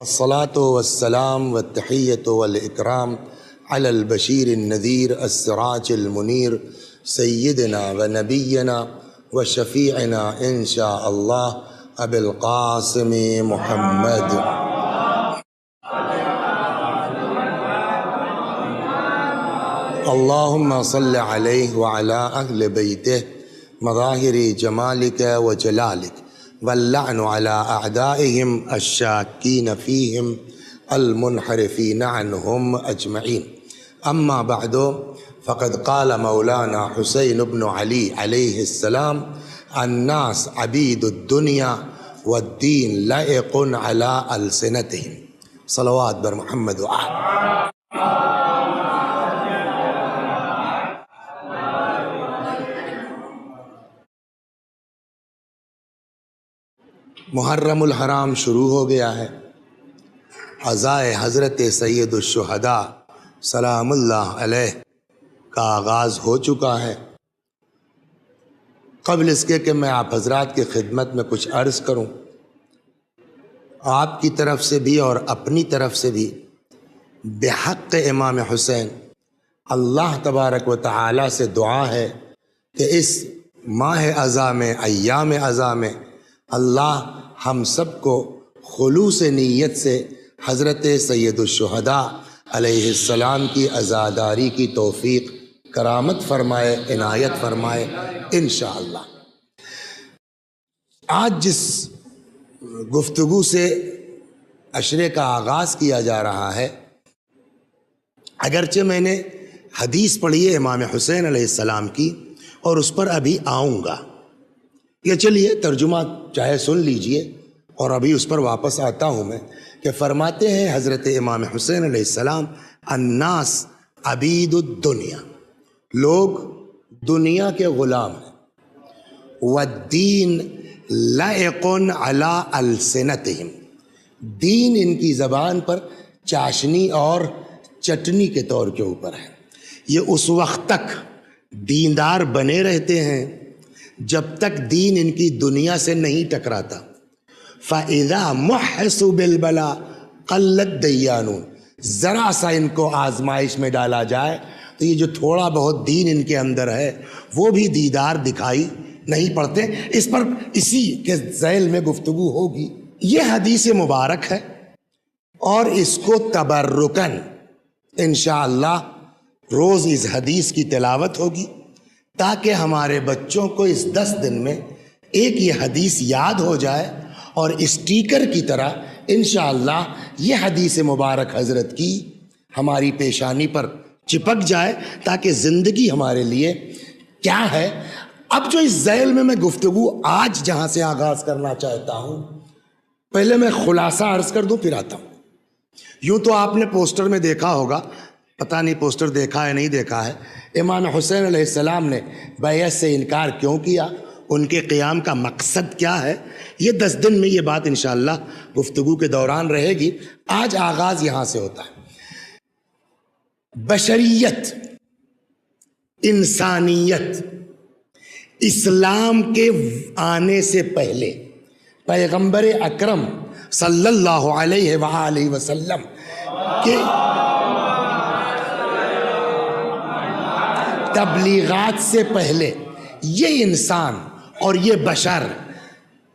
الصلاة والسلام والتحية والإكرام على البشير النذير السراج المنير سيدنا ونبينا وشفيعنا إن شاء الله أبي القاسم محمد. اللهم صل عليه وعلى أهل بيته مظاهر جمالك وجلالك واللعن على أعدائهم الشاكين فيهم المنحرفين عنهم أجمعين. أما بعد فقد قال مولانا حسين بن علي عليه السلام: الناس عبيد الدنيا والدين لائق على ألسنتهم. صلوات بر محمد وآل. محرم الحرام شروع ہو گیا ہے. عزائے حضرت سید الشہداء سلام اللہ علیہ کا آغاز ہو چکا ہے. قبل اس کے کہ میں آپ حضرات کی خدمت میں کچھ عرض کروں، آپ کی طرف سے بھی اور اپنی طرف سے بھی بحق امام حسین اللہ تبارک و تعالی سے دعا ہے کہ اس ماہ اذا میں، ایام اذا میں، اللہ ہم سب کو خلوص نیت سے حضرت سید الشہداء علیہ السلام کی عزاداری کی توفیق کرامت فرمائے، عنایت فرمائے انشاءاللہ. آج جس گفتگو سے عشرے کا آغاز کیا جا رہا ہے، اگرچہ میں نے حدیث پڑھی ہے امام حسین علیہ السلام کی اور اس پر ابھی آؤں گا، یہ چلیے ترجمہ چاہے سن لیجئے اور ابھی اس پر واپس آتا ہوں میں، کہ فرماتے ہیں حضرت امام حسین علیہ السلام: الناس عبید الدنیا، لوگ دنیا کے غلام ہیں، والدین لائق علی السنتہم، دین ان کی زبان پر چاشنی اور چٹنی کے طور کے اوپر ہے. یہ اس وقت تک دیندار بنے رہتے ہیں جب تک دین ان کی دنیا سے نہیں ٹکراتا. فَإِذَا مُحِّسُوا بِالْبَلَا قَلَّتْ دَيَّانُونَ، ذرا سا ان کو آزمائش میں ڈالا جائے تو یہ جو تھوڑا بہت دین ان کے اندر ہے وہ بھی دیدار دکھائی نہیں پڑتے. اس پر اسی کے ذیل میں گفتگو ہوگی. یہ حدیث مبارک ہے اور اس کو تبرکن انشاءاللہ روز اس حدیث کی تلاوت ہوگی تاکہ ہمارے بچوں کو اس 10 دن میں ایک یہ حدیث یاد ہو جائے اور اسٹیکر کی طرح انشاءاللہ یہ حدیث مبارک حضرت کی ہماری پیشانی پر چپک جائے تاکہ زندگی ہمارے لیے کیا ہے. اب جو اس ذیل میں گفتگو آج جہاں سے آغاز کرنا چاہتا ہوں، پہلے میں خلاصہ عرض کر دوں پھر آتا ہوں. یوں تو آپ نے پوسٹر میں دیکھا ہوگا، پتہ نہیں پوسٹر دیکھا ہے نہیں دیکھا ہے، امام حسین علیہ السلام نے بیعت سے انکار کیوں کیا، ان کے قیام کا مقصد کیا ہے. یہ 10 دن میں یہ بات انشاءاللہ گفتگو کے دوران رہے گی. آج آغاز یہاں سے ہوتا ہے. بشریت، انسانیت، اسلام کے آنے سے پہلے پیغمبر اکرم صلی اللہ علیہ وآلہ وسلم کے تبلیغات سے پہلے یہ انسان اور یہ بشر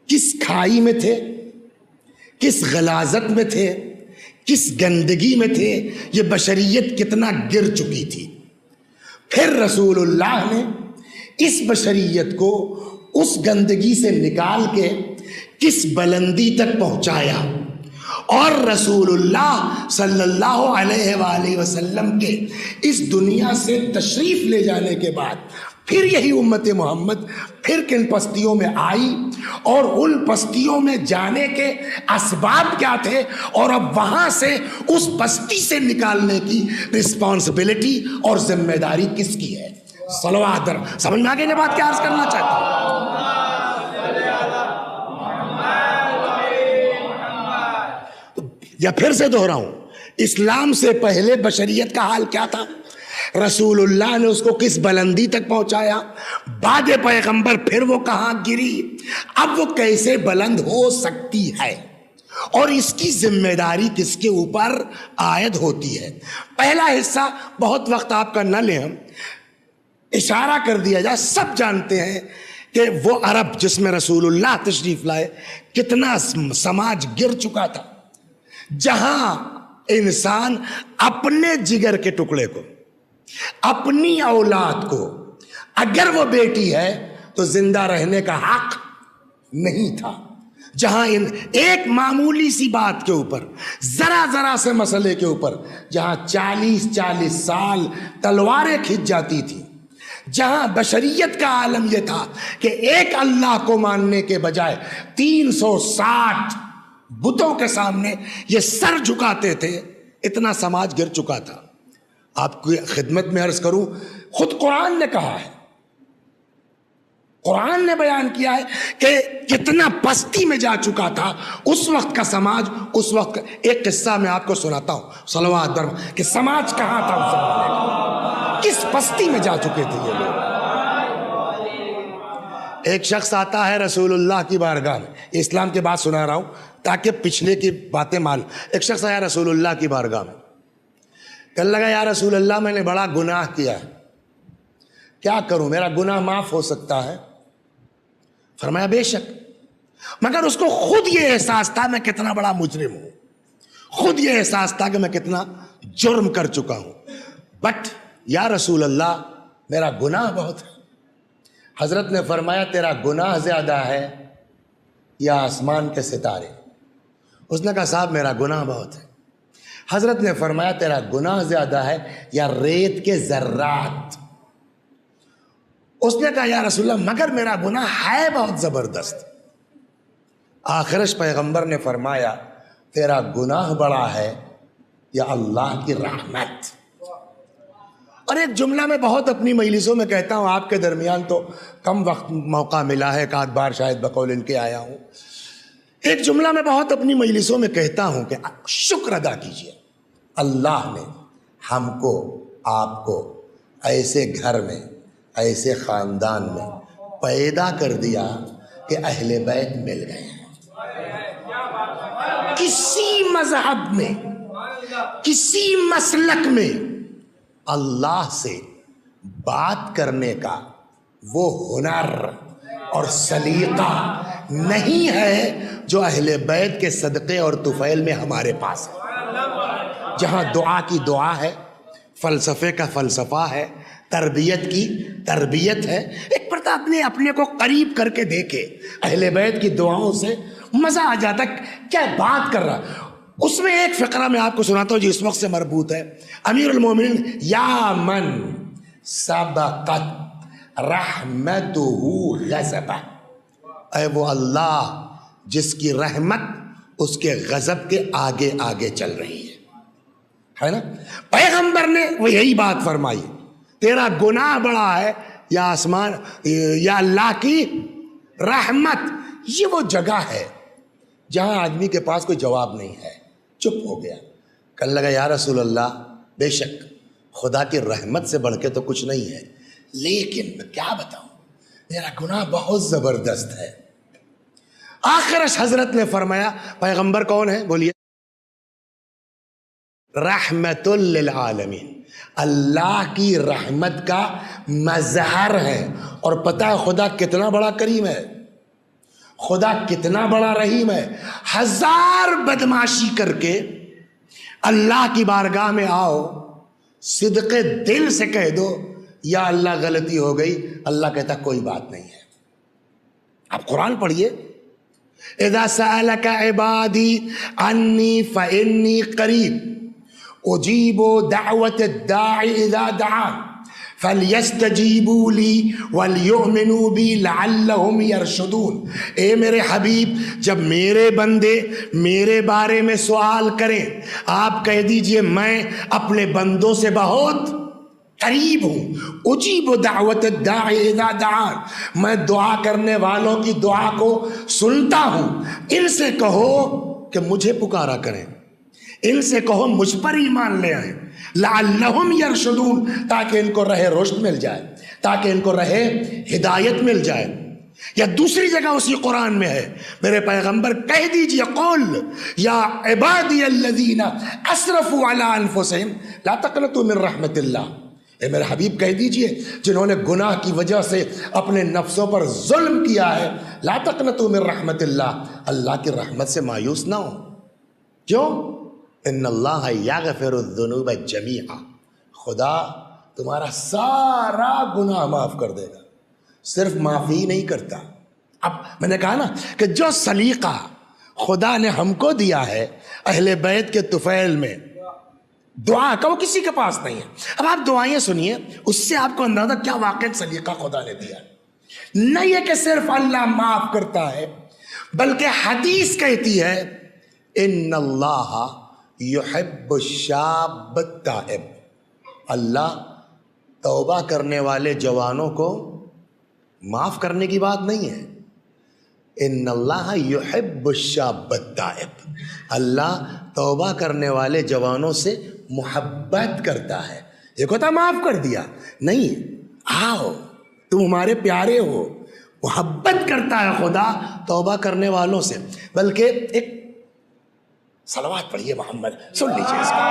کس کھائی میں تھے، کس غلاظت میں تھے، کس گندگی میں تھے، یہ بشریت کتنا گر چکی تھی. پھر رسول اللہ نے اس بشریت کو اس گندگی سے نکال کے کس بلندی تک پہنچایا، اور رسول اللہ صلی اللہ علیہ وآلہ وسلم کے اس دنیا سے تشریف لے جانے کے بعد پھر یہی امت محمد پھر کن پستیوں میں آئی اور ان پستیوں میں جانے کے اسباب کیا تھے، اور اب وہاں سے اس پستی سے نکالنے کی رسپانسبلٹی اور ذمہ داری کس کی ہے. صلوات. سمجھ میں آگے بات کیا عرض کرنا چاہتا ہوں. یا پھر سے دہراؤں، اسلام سے پہلے بشریت کا حال کیا تھا، رسول اللہ نے اس کو کس بلندی تک پہنچایا، بعد پیغمبر پھر وہ کہاں گری، اب وہ کیسے بلند ہو سکتی ہے. اور اس کی ذمہ داری کس کے اوپر عائد ہوتی ہے؟ پہلا حصہ بہت وقت آپ کا نہ لیں، ہم اشارہ کر دیا جائے، سب جانتے ہیں کہ وہ عرب جس میں رسول اللہ تشریف لائے کتنا سماج گر چکا تھا، جہاں انسان اپنے جگر کے ٹکڑے کو، اپنی اولاد کو، اگر وہ بیٹی ہے تو زندہ رہنے کا حق نہیں تھا، جہاں ایک معمولی سی بات کے اوپر، ذرا سے مسئلے کے اوپر، جہاں 40 سال تلواریں کھنچ جاتی تھی، جہاں بشریت کا عالم یہ تھا کہ ایک اللہ کو ماننے کے بجائے 360 بتوں کے سامنے یہ سر جھکاتے تھے، اتنا سماج گر چکا تھا۔ آپ کی خدمت میں عرض کروں، خود قرآن نے کہا ہے، قرآن نے بیان کیا ہے کہ کتنا پستی میں جا چکا تھا اس وقت کا سماج۔ اس وقت ایک قصہ میں آپ کو سناتا ہوں، صلوات برم، کہ سماج کہاں تھا اس زمانے کا، کس پستی میں جا چکے تھے یہ لوگ۔ ایک شخص آتا ہے رسول اللہ کی بارگاہ میں، اسلام کی بات سنا رہا ہوں تاکہ پچھلے کی باتیں مان۔ ایک شخص آیا رسول اللہ کی بارگاہ میں، کہنے لگا یا رسول اللہ میں نے بڑا گناہ کیا ہے، کیا کروں، میرا گناہ معاف ہو سکتا ہے؟ فرمایا بے شک، مگر اس کو خود یہ احساس تھا میں کتنا بڑا مجرم ہوں، خود یہ احساس تھا کہ میں کتنا جرم کر چکا ہوں، بٹ یا رسول اللہ میرا گناہ بہت ہے۔ حضرت نے فرمایا تیرا گناہ زیادہ ہے یا آسمان کے ستارے؟ اس نے کہا صاحب میرا گناہ بہت ہے۔ حضرت نے فرمایا تیرا گناہ زیادہ ہے یا ریت کے ذرات؟ اس نے کہا یا رسول اللہ مگر میرا گناہ ہے بہت زبردست۔ آخرش پیغمبر نے فرمایا تیرا گناہ بڑا ہے یا اللہ کی رحمت؟ اور ایک جملہ میں بہت اپنی مجلسوں میں کہتا ہوں، آپ کے درمیان تو کم وقت موقع ملا ہے، ایک آدھ بار شاید بقول ان کے آیا ہوں، ایک جملہ میں بہت اپنی مجلسوں میں کہتا ہوں کہ شکر ادا کیجئے، اللہ نے ہم کو آپ کو ایسے گھر میں، ایسے خاندان میں پیدا کر دیا کہ اہل بیت مل گئے ہیں۔ کسی مذہب میں، کسی مسلک میں اللہ سے بات کرنے کا وہ ہنر اور سلیقہ نہیں ہے جو اہل بیت کے صدقے اور طفیل میں ہمارے پاس ہے، جہاں دعا کی دعا ہے، فلسفے کا فلسفہ ہے، تربیت کی تربیت ہے۔ ایک مرتبہ اپنے کو قریب کر کے دیکھے، اہل بیت کی دعاؤں سے مزہ آ جاتا، کیا بات کر رہا۔ اس میں ایک فقرہ میں آپ کو سناتا ہوں جو اس وقت سے مربوط ہے۔ امیر المومنین یا من سبقت رحمتہ غضبہ، اے وہ اللہ جس کی رحمت اس کے غضب کے آگے آگے چل رہی ہے نا۔ پیغمبر نے وہ یہی بات فرمائی، تیرا گناہ بڑا ہے یا آسمان یا اللہ کی رحمت۔ یہ وہ جگہ ہے جہاں آدمی کے پاس کوئی جواب نہیں ہے، چپ ہو گیا۔ کہنے لگا یا رسول اللہ بے شک خدا کی رحمت سے بڑھ کے تو کچھ نہیں ہے، لیکن میں کیا بتاؤں میرا گناہ بہت زبردست ہے۔ آخرش حضرت نے فرمایا، پیغمبر کون ہے بولیے؟ رحمت للعالمین، اللہ کی رحمت کا مظہر ہے۔ اور پتہ ہے خدا کتنا بڑا کریم ہے، خدا کتنا بڑا رحیم ہے۔ 1000 بدماشی کر کے اللہ کی بارگاہ میں آؤ، صدق دل سے کہہ دو یا اللہ غلطی ہو گئی، اللہ کہتا کوئی بات نہیں ہے۔ آپ قرآن پڑھیے، اذا سألك عبادی عنی فإنی قریب اجیب دعوت الداعی اذا دعان فَلْيَسْتَجِيبُوا لِي وَلْيُؤْمِنُوا بِي لَعَلَّهُمْ يَرْشُدُونَ۔ اے میرے حبیب جب میرے بندے میرے بارے میں سوال کریں، آپ کہہ دیجئے میں اپنے بندوں سے بہت قریب ہوں۔ اجیب دعوت الداعی اذا دعان، میں دعا کرنے والوں کی دعا کو سنتا ہوں۔ ان سے کہو کہ مجھے پکارا کریں، ان سے کہو مجھ پر ایمان لے آئیں، لعلہم یرشدون، تاکہ ان کو رہ رشد مل جائے، تاکہ ان کو رہ ہدایت مل جائے۔ یا دوسری جگہ اسی قرآن میں ہے، میرے پیغمبر کہہ دیجئے قول یا عبادی الذین اسرفوا علی انفسہم لا تقنطوا من رحمت اللہ، اے میرے حبیب کہہ دیجئے جنہوں نے گناہ کی وجہ سے اپنے نفسوں پر ظلم کیا ہے، لا تقنطوا من رحمت اللہ، اللہ کی رحمت سے مایوس نہ ہو. کیوں؟ ان اللہ یغفر الذنوب جمیعا، خدا تمہارا سارا گناہ معاف کر دے گا، صرف معافی نہیں کرتا. اب میں نے کہا نا کہ جو سلیقہ خدا نے ہم کو دیا ہے اہل بیت کے طفیل میں دعا کا، وہ کسی کے پاس نہیں ہے. اب آپ دعائیں سنیے، اس سے آپ کو اندازہ کیا واقعی سلیقہ خدا نے دیا. نہیں ہے کہ صرف اللہ معاف کرتا ہے، بلکہ حدیث کہتی ہے ان اللہ یحب الشاب التائب، اللہ توبہ کرنے والے جوانوں کو معاف کرنے کی بات نہیں ہے. ان اللہ یحب الشاب التائب، اللہ توبہ کرنے والے جوانوں سے محبت کرتا ہے. ایک ہوتا معاف کر دیا، نہیں، آؤ تم ہمارے پیارے ہو، محبت کرتا ہے خدا توبہ کرنے والوں سے. بلکہ ایک صلوات پڑھیے محمد، سن لیجیے اس کا.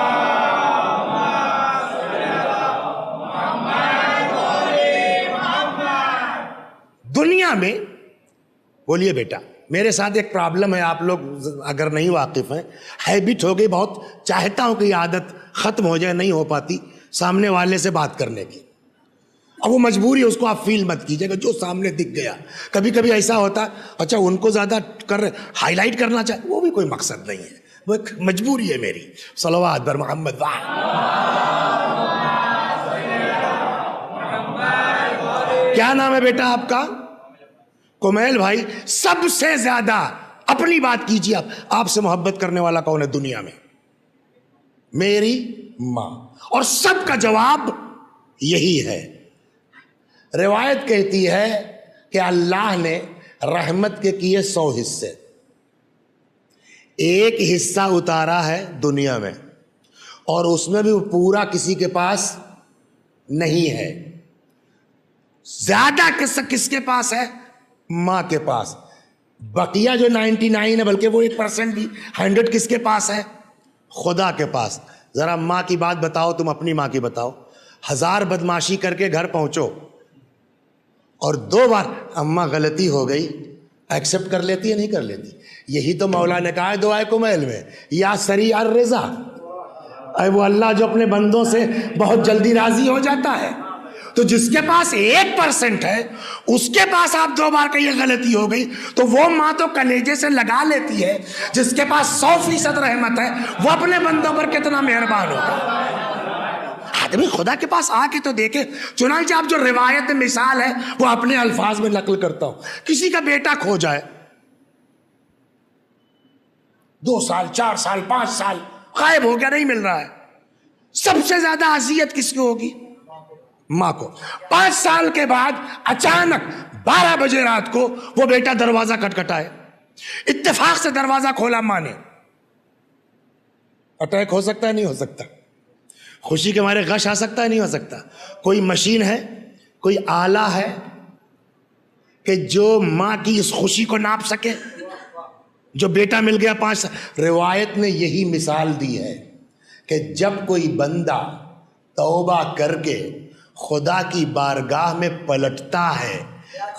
دنیا میں بولیے بیٹا، میرے ساتھ ایک پرابلم ہے، آپ لوگ اگر نہیں واقف ہیں، ہیبٹ ہو گئی، بہت چاہتا ہوں کہ یہ عادت ختم ہو جائے، نہیں ہو پاتی سامنے والے سے بات کرنے کی. اب وہ مجبوری ہے، اس کو آپ فیل مت کیجیے گا، جو سامنے دکھ گیا. کبھی کبھی ایسا ہوتا ہے اچھا ان کو زیادہ ہائی لائٹ کرنا چاہے، وہ بھی کوئی مقصد نہیں ہے، وہ ایک مجبوری ہے میری. صلوات بر محمد. کیا نام ہے بیٹا آپ کا؟ کمیل بھائی. سب سے زیادہ اپنی بات کیجیے، آپ سے محبت کرنے والا کون ہے دنیا میں؟ میری ماں. اور سب کا جواب یہی ہے. روایت کہتی ہے کہ اللہ نے رحمت کے کیے 100 حصے، ایک حصہ اتارا ہے دنیا میں، اور اس میں بھی پورا کسی کے پاس نہیں ہے. زیادہ کس کے پاس ہے؟ ماں کے پاس. بقیہ جو 99 ہے، بلکہ وہ 1% بھی 100 کس کے پاس ہے؟ خدا کے پاس. ذرا ماں کی بات بتاؤ، تم اپنی ماں کی بتاؤ. 1000 بدماشی کر کے گھر پہنچو اور 2 بار اماں غلطی ہو گئی، ایکسپٹ کر لیتی ہے نہیں کر لیتی؟ یہی تو مولا نے کہا ہے دعائے کمیل میں، یا سریع الرضا، اے وہ اللہ جو اپنے بندوں سے بہت جلدی راضی ہو جاتا ہے. تو جس کے پاس 1% ہے، اس کے پاس آپ 2 بار کہیے غلطی ہو گئی، تو وہ ماں تو کلیجے سے لگا لیتی ہے. جس کے پاس 100% رحمت ہے، وہ اپنے بندوں پر کتنا مہربان ہوگا. آدمی خدا کے پاس آ کے تو دیکھے. چنانچہ آپ جو روایت مثال ہے وہ اپنے الفاظ میں نقل کرتا ہوں. کسی کا بیٹا کھو جائے، 2 سال 4 سال 5 سال غائب ہو گیا، نہیں مل رہا ہے، سب سے زیادہ اذیت کس کو ہوگی؟ ماں کو. 5 سال کے بعد اچانک 12 بجے رات کو وہ بیٹا دروازہ کھٹکھٹائے، اتفاق سے دروازہ کھولا ماں نے. اٹیک ہو سکتا ہے نہیں ہو سکتا؟ خوشی کے مارے غش آ سکتا ہے نہیں ہو سکتا؟ کوئی مشین ہے، کوئی آلہ ہے کہ جو ماں کی اس خوشی کو ناپ سکے؟ جو بیٹا مل گیا 5 سال. روایت نے یہی مثال دی ہے کہ جب کوئی بندہ توبہ کر کے خدا کی بارگاہ میں پلٹتا ہے،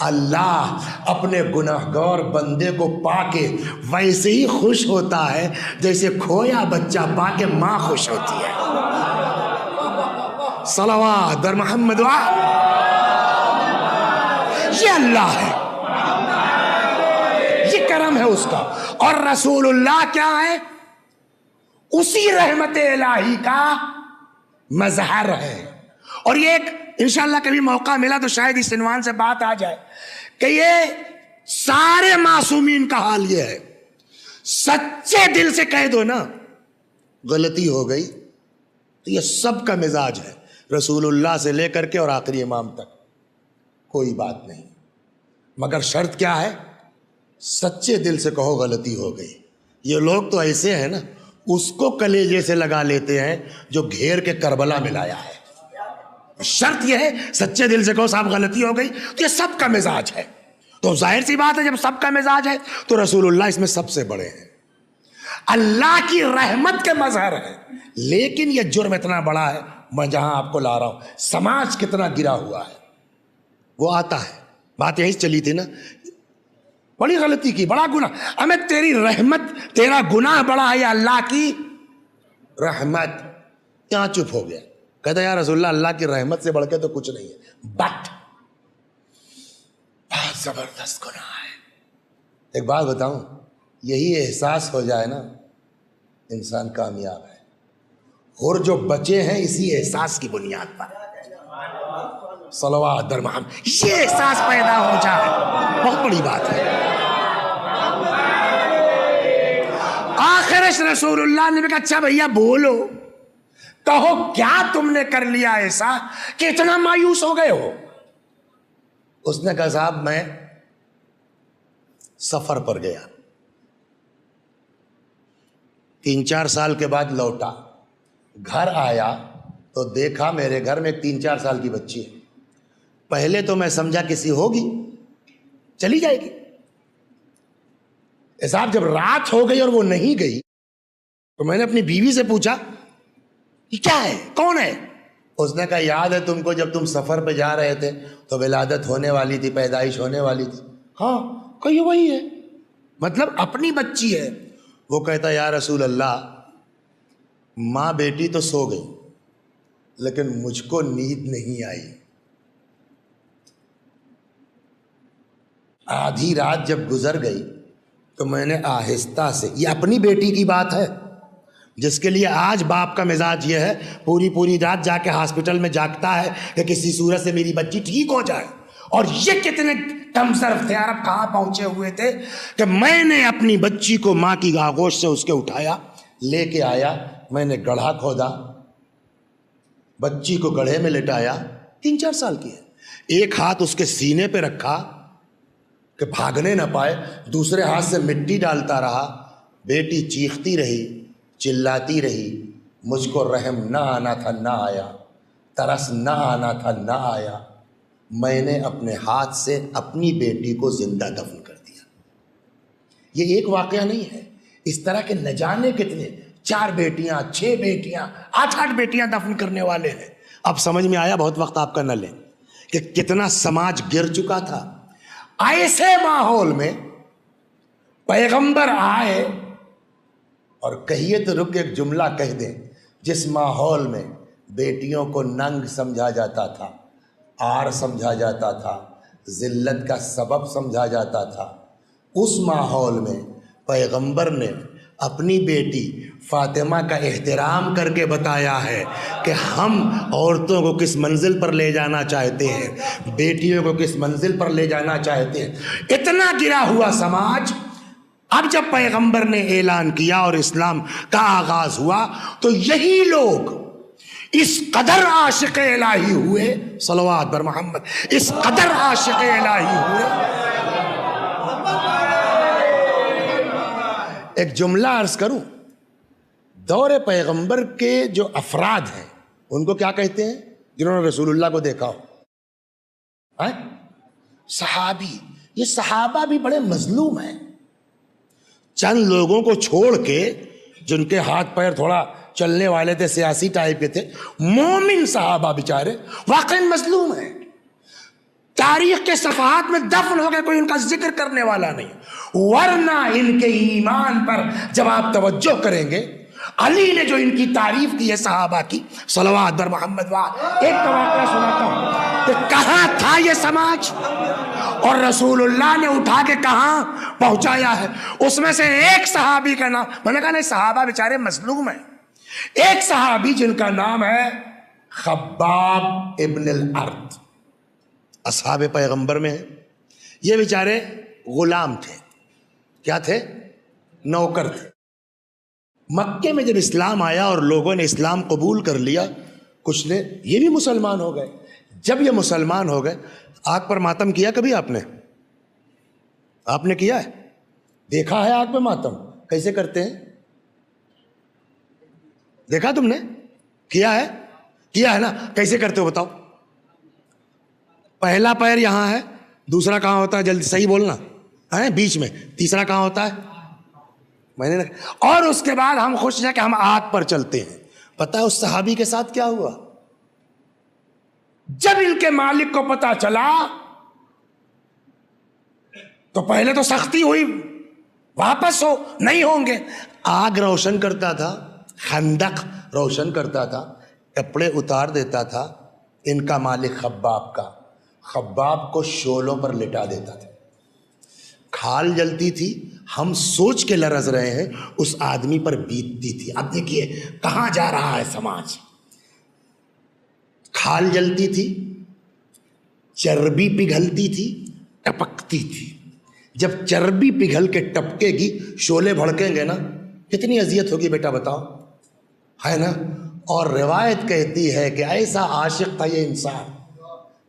اللہ اپنے گناہگار بندے کو پا کے ویسے ہی خوش ہوتا ہے جیسے کھویا بچہ پا کے ماں خوش ہوتی ہے. صلوات در محمد. یہ اللہ ہے، یہ کرم ہے اس کا. اور رسول اللہ کیا ہے؟ اسی رحمت الہی کا مظہر ہے. اور یہ ایک انشاءاللہ کبھی موقع ملا تو شاید اس عنوان سے بات آ جائے کہ یہ سارے معصومین کا حال یہ ہے. سچے دل سے کہہ دو نا غلطی ہو گئی، تو یہ سب کا مزاج ہے، رسول اللہ سے لے کر کے اور آخری امام تک کوئی بات نہیں. مگر شرط کیا ہے؟ سچے دل سے کہو غلطی ہو گئی. یہ لوگ تو ایسے ہیں نا، اس کو کلیجے سے لگا لیتے ہیں جو گھیر کے کربلا میں لایا ہے. شرط یہ ہے سچے دل سے کہو صاحب غلطی ہو گئی. تو یہ سب کا مزاج ہے. تو ظاہر سی بات ہے جب سب کا مزاج ہے تو رسول اللہ اس میں سب سے بڑے ہیں، اللہ کی رحمت کے مظہر ہے۔ لیکن یہ جرم اتنا بڑا ہے، میں جہاں آپ کو لا رہا ہوں، سماج کتنا گرا ہوا ہے وہ آتا ہے۔ بات یہی چلی تھی نا، بڑی غلطی کی، بڑا گناہ، ہمیں تیری رحمت، تیرا گناہ بڑا ہے یا اللہ کی رحمت؟ یہاں چپ ہو گیا، کہتا یا رسول اللہ کی رحمت سے بڑھ کے تو کچھ نہیں ہے، بٹ بہت زبردست گناہ ہے۔ ایک بات بتاؤں، یہی احساس ہو جائے نا انسان کامیاب ہے، اور جو بچے ہیں اسی احساس کی بنیاد پر، صلوات بر محمد، یہ احساس پیدا ہو جائے بہت بڑی بات ہے۔ آخرش رسول اللہ نے کہا اچھا بھیا بولو، کہو کیا تم نے کر لیا ایسا کہ اتنا مایوس ہو گئے ہو؟ اس نے کہا صاحب میں سفر پر گیا، 3-4 سال کے بعد لوٹا، گھر آیا تو دیکھا میرے گھر میں ایک 3-4 سال کی بچی ہے۔ پہلے تو میں سمجھا کسی ہوگی چلی جائے گی، صاحب جب رات ہو گئی اور وہ نہیں گئی تو میں نے اپنی بیوی سے پوچھا یہ کیا ہے، کون ہے؟ اس نے کہا یاد ہے تم کو جب تم سفر پہ جا رہے تھے تو ولادت ہونے والی تھی، پیدائش ہونے والی تھی؟ ہاں، کہیے وہی ہے، مطلب اپنی بچی ہے۔ وہ کہتا یا رسول اللہ ماں بیٹی تو سو گئی لیکن مجھ کو نیند نہیں آئی، آدھی رات جب گزر گئی تو میں نے آہستہ سے، یہ اپنی بیٹی کی بات ہے جس کے لیے آج باپ کا مزاج یہ ہے پوری رات جا کے ہاسپٹل میں جاگتا ہے کہ کسی صورت سے میری بچی ٹھیک ہو جائے، اور یہ کتنے کم ظرف تھے عرب، کہاں پہنچے ہوئے تھے کہ میں نے اپنی بچی کو ماں کی آغوش سے اس کے اٹھایا، لے کے آیا، میں نے گڑھا کھودا، بچی کو گڑھے میں لٹایا، 3-4 سال کی ہے، ایک ہاتھ اس کے سینے پہ رکھا کہ بھاگنے نہ پائے، دوسرے ہاتھ سے مٹی ڈالتا رہا، بیٹی چیختی رہی، چلاتی رہی، مجھ کو رحم نہ آنا تھا نہ آیا، ترس نہ آنا تھا نہ آیا، میں نے اپنے ہاتھ سے اپنی بیٹی کو زندہ دفن کر دیا۔ یہ ایک واقعہ نہیں ہے، اس طرح کے نہ جانے کتنے، 4 بیٹیاں، 6 بیٹیاں، 8 بیٹیاں دفن کرنے والے ہیں۔ اب سمجھ میں آیا، بہت وقت آپ کا نہ لیں، کہ کتنا سماج گر چکا تھا۔ ایسے ماحول میں پیغمبر آئے اور کہیے تو رک ایک جملہ کہہ دیں، جس ماحول میں بیٹیوں کو ننگ سمجھا جاتا تھا، عار سمجھا جاتا تھا، ذلت کا سبب سمجھا جاتا تھا، اس ماحول میں پیغمبر نے اپنی بیٹی فاطمہ کا احترام کر کے بتایا ہے کہ ہم عورتوں کو کس منزل پر لے جانا چاہتے ہیں، بیٹیوں کو کس منزل پر لے جانا چاہتے ہیں۔ اتنا گرا ہوا سماج، اب جب پیغمبر نے اعلان کیا اور اسلام کا آغاز ہوا تو یہی لوگ اس قدر عاشق الہی ہوئے، صلوات بر محمد، اس قدر عاشق الہی ہوئے۔ ایک جملہ عرض کروں، دور پیغمبر کے جو افراد ہیں ان کو کیا کہتے ہیں جنہوں نے رسول اللہ کو دیکھا ہو؟ صحابی۔ یہ صحابہ بھی بڑے مظلوم ہیں، چند لوگوں کو چھوڑ کے جن کے ہاتھ پیر تھوڑا چلنے والے تھے، سیاسی ٹائپ کے تھے، مومن صحابہ بیچارے واقعی مظلوم ہیں، تاریخ کے صفحات میں دفن ہو گئے، کوئی ان کا ذکر کرنے والا نہیں۔ ورنہ ان کے ایمان پر جب آپ توجہ کریں گے، علی نے جو ان کی تعریف کی ہے صحابہ کی، صلوات بر محمد، ایک واقعہ سناتا ہوں کہ کہاں تھا یہ سماج اور رسول اللہ نے اٹھا کے کہاں پہنچایا ہے۔ اس میں سے ایک صحابی کا نام، میں نے کہا نہیں صحابہ بیچارے مظلوم ہیں، ایک صحابی جن کا نام ہے خباب ابن الارت، اصحاب پیغمبر میں ہیں۔ یہ بیچارے غلام تھے، کیا تھے؟ نوکر تھے۔ مکے میں جب اسلام آیا اور لوگوں نے اسلام قبول کر لیا، کچھ نے یہ بھی مسلمان ہو گئے۔ جب یہ مسلمان ہو گئے، آگ پر ماتم کیا کبھی آپ نے کیا ہے؟ دیکھا ہے آگ پہ ماتم کیسے کرتے ہیں؟ دیکھا تم نے؟ کیا ہے نا؟ کیسے کرتے ہو بتاؤ؟ پہلا پیر یہاں ہے، دوسرا کہاں ہوتا ہے؟ جلدی صحیح بولنا ہے، بیچ میں. تیسرا کہاں ہوتا ہے؟ میں نے اور اس کے بعد ہم خوش ہیں کہ ہم آگ پر چلتے ہیں. پتہ ہے اس صحابی کے ساتھ کیا ہوا؟ جب ان کے مالک کو پتا چلا تو پہلے تو سختی ہوئی، واپس ہو نہیں ہوں گے. آگ روشن کرتا تھا، خندق روشن کرتا تھا، کپڑے اتار دیتا تھا. ان کا مالک خباب کو شولوں پر لٹا دیتا تھا. کھال جلتی تھی، ہم سوچ کے لرز رہے ہیں، اس آدمی پر بیتتی تھی. اب دیکھیے کہاں جا رہا ہے سماج. کھال جلتی تھی، چربی پگھلتی تھی، ٹپکتی تھی. جب چربی پگھل کے ٹپکے گی، شولے بھڑکیں گے نا، کتنی اذیت ہوگی بیٹا بتاؤ، ہے نا. اور روایت کہتی ہے کہ ایسا عاشق تھا یہ انسان،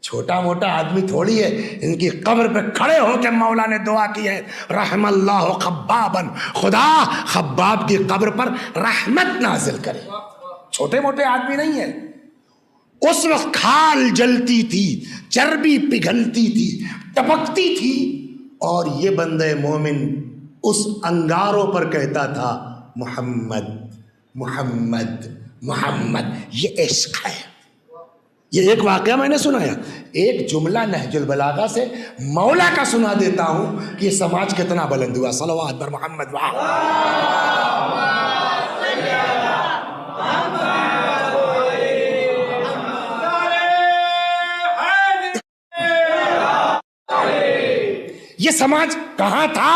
چھوٹا موٹا آدمی تھوڑی ہے. ان کی قبر پہ کھڑے ہو کے مولا نے دعا کی ہے، رحم اللہ خبابا، خدا خباب کی قبر پر رحمت نازل کرے. چھوٹے موٹے آدمی نہیں ہے. اس وقت کھال جلتی تھی، چربی پگھلتی تھی، ٹپکتی تھی، اور یہ بندے مومن اس انگاروں پر کہتا تھا محمد محمد محمد. یہ عشق ہے. یہ ایک واقعہ میں نے سنایا، ایک جملہ نہج البلاغہ سے مولا کا سنا دیتا ہوں کہ یہ سماج کتنا بلند ہوا. صلوات بر محمد. یہ سماج کہاں تھا،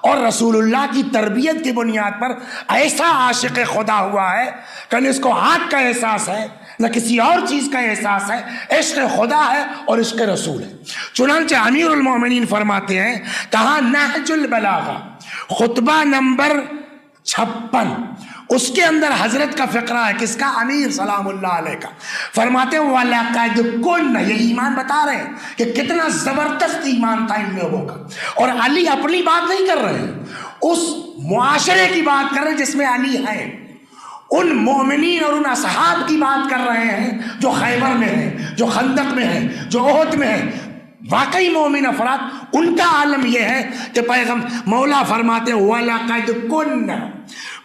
اور رسول اللہ کی تربیت کی بنیاد پر ایسا عاشق خدا ہوا ہے کہ نہ اس کو آگ کا احساس ہے، نہ کسی اور چیز کا احساس ہے. عشق خدا ہے اور عشق رسول ہے. چنانچہ امیر المومنین فرماتے ہیں، کہا نہج البلاغہ خطبہ نمبر 56، اس کے اندر حضرت کا فقرہ ہے. کس کا؟ امیر سلام اللہ علیہ کا. فرماتے ہیں وَلَقَدْ كُنَّ، یہ ایمان بتا رہے ہیں کہ کتنا زبردست ایمان تھا ان لوگوں کا. اور علی اپنی بات نہیں کر رہے ہیں، اس معاشرے کی بات کر رہے ہیں جس میں علی ہے. ان مومنین اور ان اصحاب کی بات کر رہے ہیں جو خیبر میں ہیں، جو خندق میں ہیں، جو احد میں ہیں. واقعی مومن افراد، ان کا عالم یہ ہے کہ مولا فرماتے ہیں وَلَقَدْ كُنَّ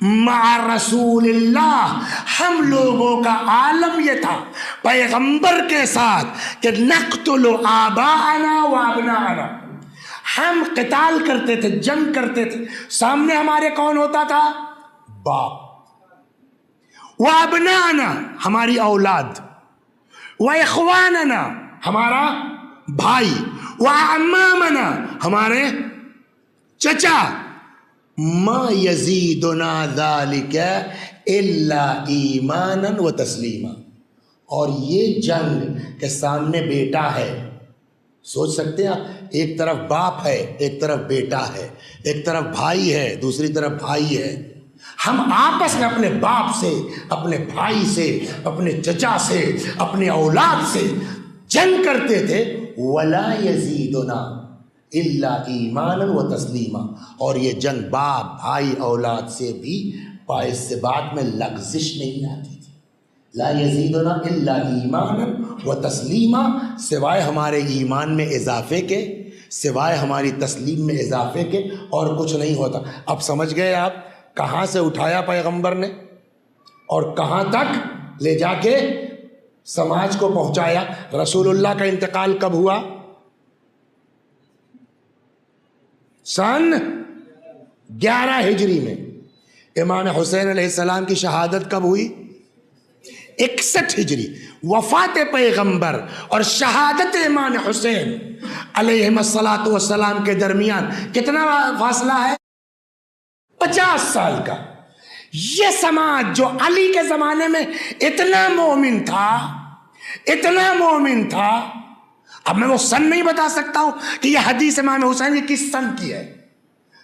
مع رسول اللہ، ہم لوگوں کا عالم یہ تھا پیغمبر کے ساتھ کہ نقتل آباءنا و ابناءنا، ہم قتال کرتے تھے، جنگ کرتے تھے. سامنے ہمارے کون ہوتا تھا؟ باپ. و ابناءنا، ہماری اولاد. و اخواننا، ہمارا بھائی. و اعمامنا، ہمارے چچا. ما یزیدنا ذالک الا ایمانا و تسلیما. اور یہ جنگ کے سامنے بیٹا ہے، سوچ سکتے ہیں آپ، ایک طرف باپ ہے، ایک طرف بیٹا ہے، ایک طرف بھائی ہے، دوسری طرف بھائی ہے. ہم آپس میں اپنے باپ سے، اپنے بھائی سے، اپنے چچا سے، اپنے اولاد سے جنگ کرتے تھے. ولا یزیدنا الا ایمانا و تسلیما. اور یہ جنگ باپ بھائی اولاد سے بھی باعث سے بات میں لغزش نہیں آتی تھی. لا یزیدنا الا ایمانا و تسلیما، سوائے ہمارے ایمان میں اضافے کے، سوائے ہماری تسلیم میں اضافے کے اور کچھ نہیں ہوتا. اب سمجھ گئے آپ کہاں سے اٹھایا پیغمبر نے اور کہاں تک لے جا کے سماج کو پہنچایا. رسول اللہ کا انتقال کب ہوا؟ سن 11 ہجری میں. امام حسین علیہ السلام کی شہادت کب ہوئی؟ 61 ہجری. وفات پیغمبر اور شہادت امام حسین علیہ الصلاۃ والسلام کے درمیان کتنا فاصلہ ہے؟ 50 سال کا. یہ سماج جو علی کے زمانے میں اتنا مومن تھا، اتنا مومن تھا، اب میں وہ سن نہیں بتا سکتا ہوں کہ یہ حدیث امام حسین کی کس سن کی ہے،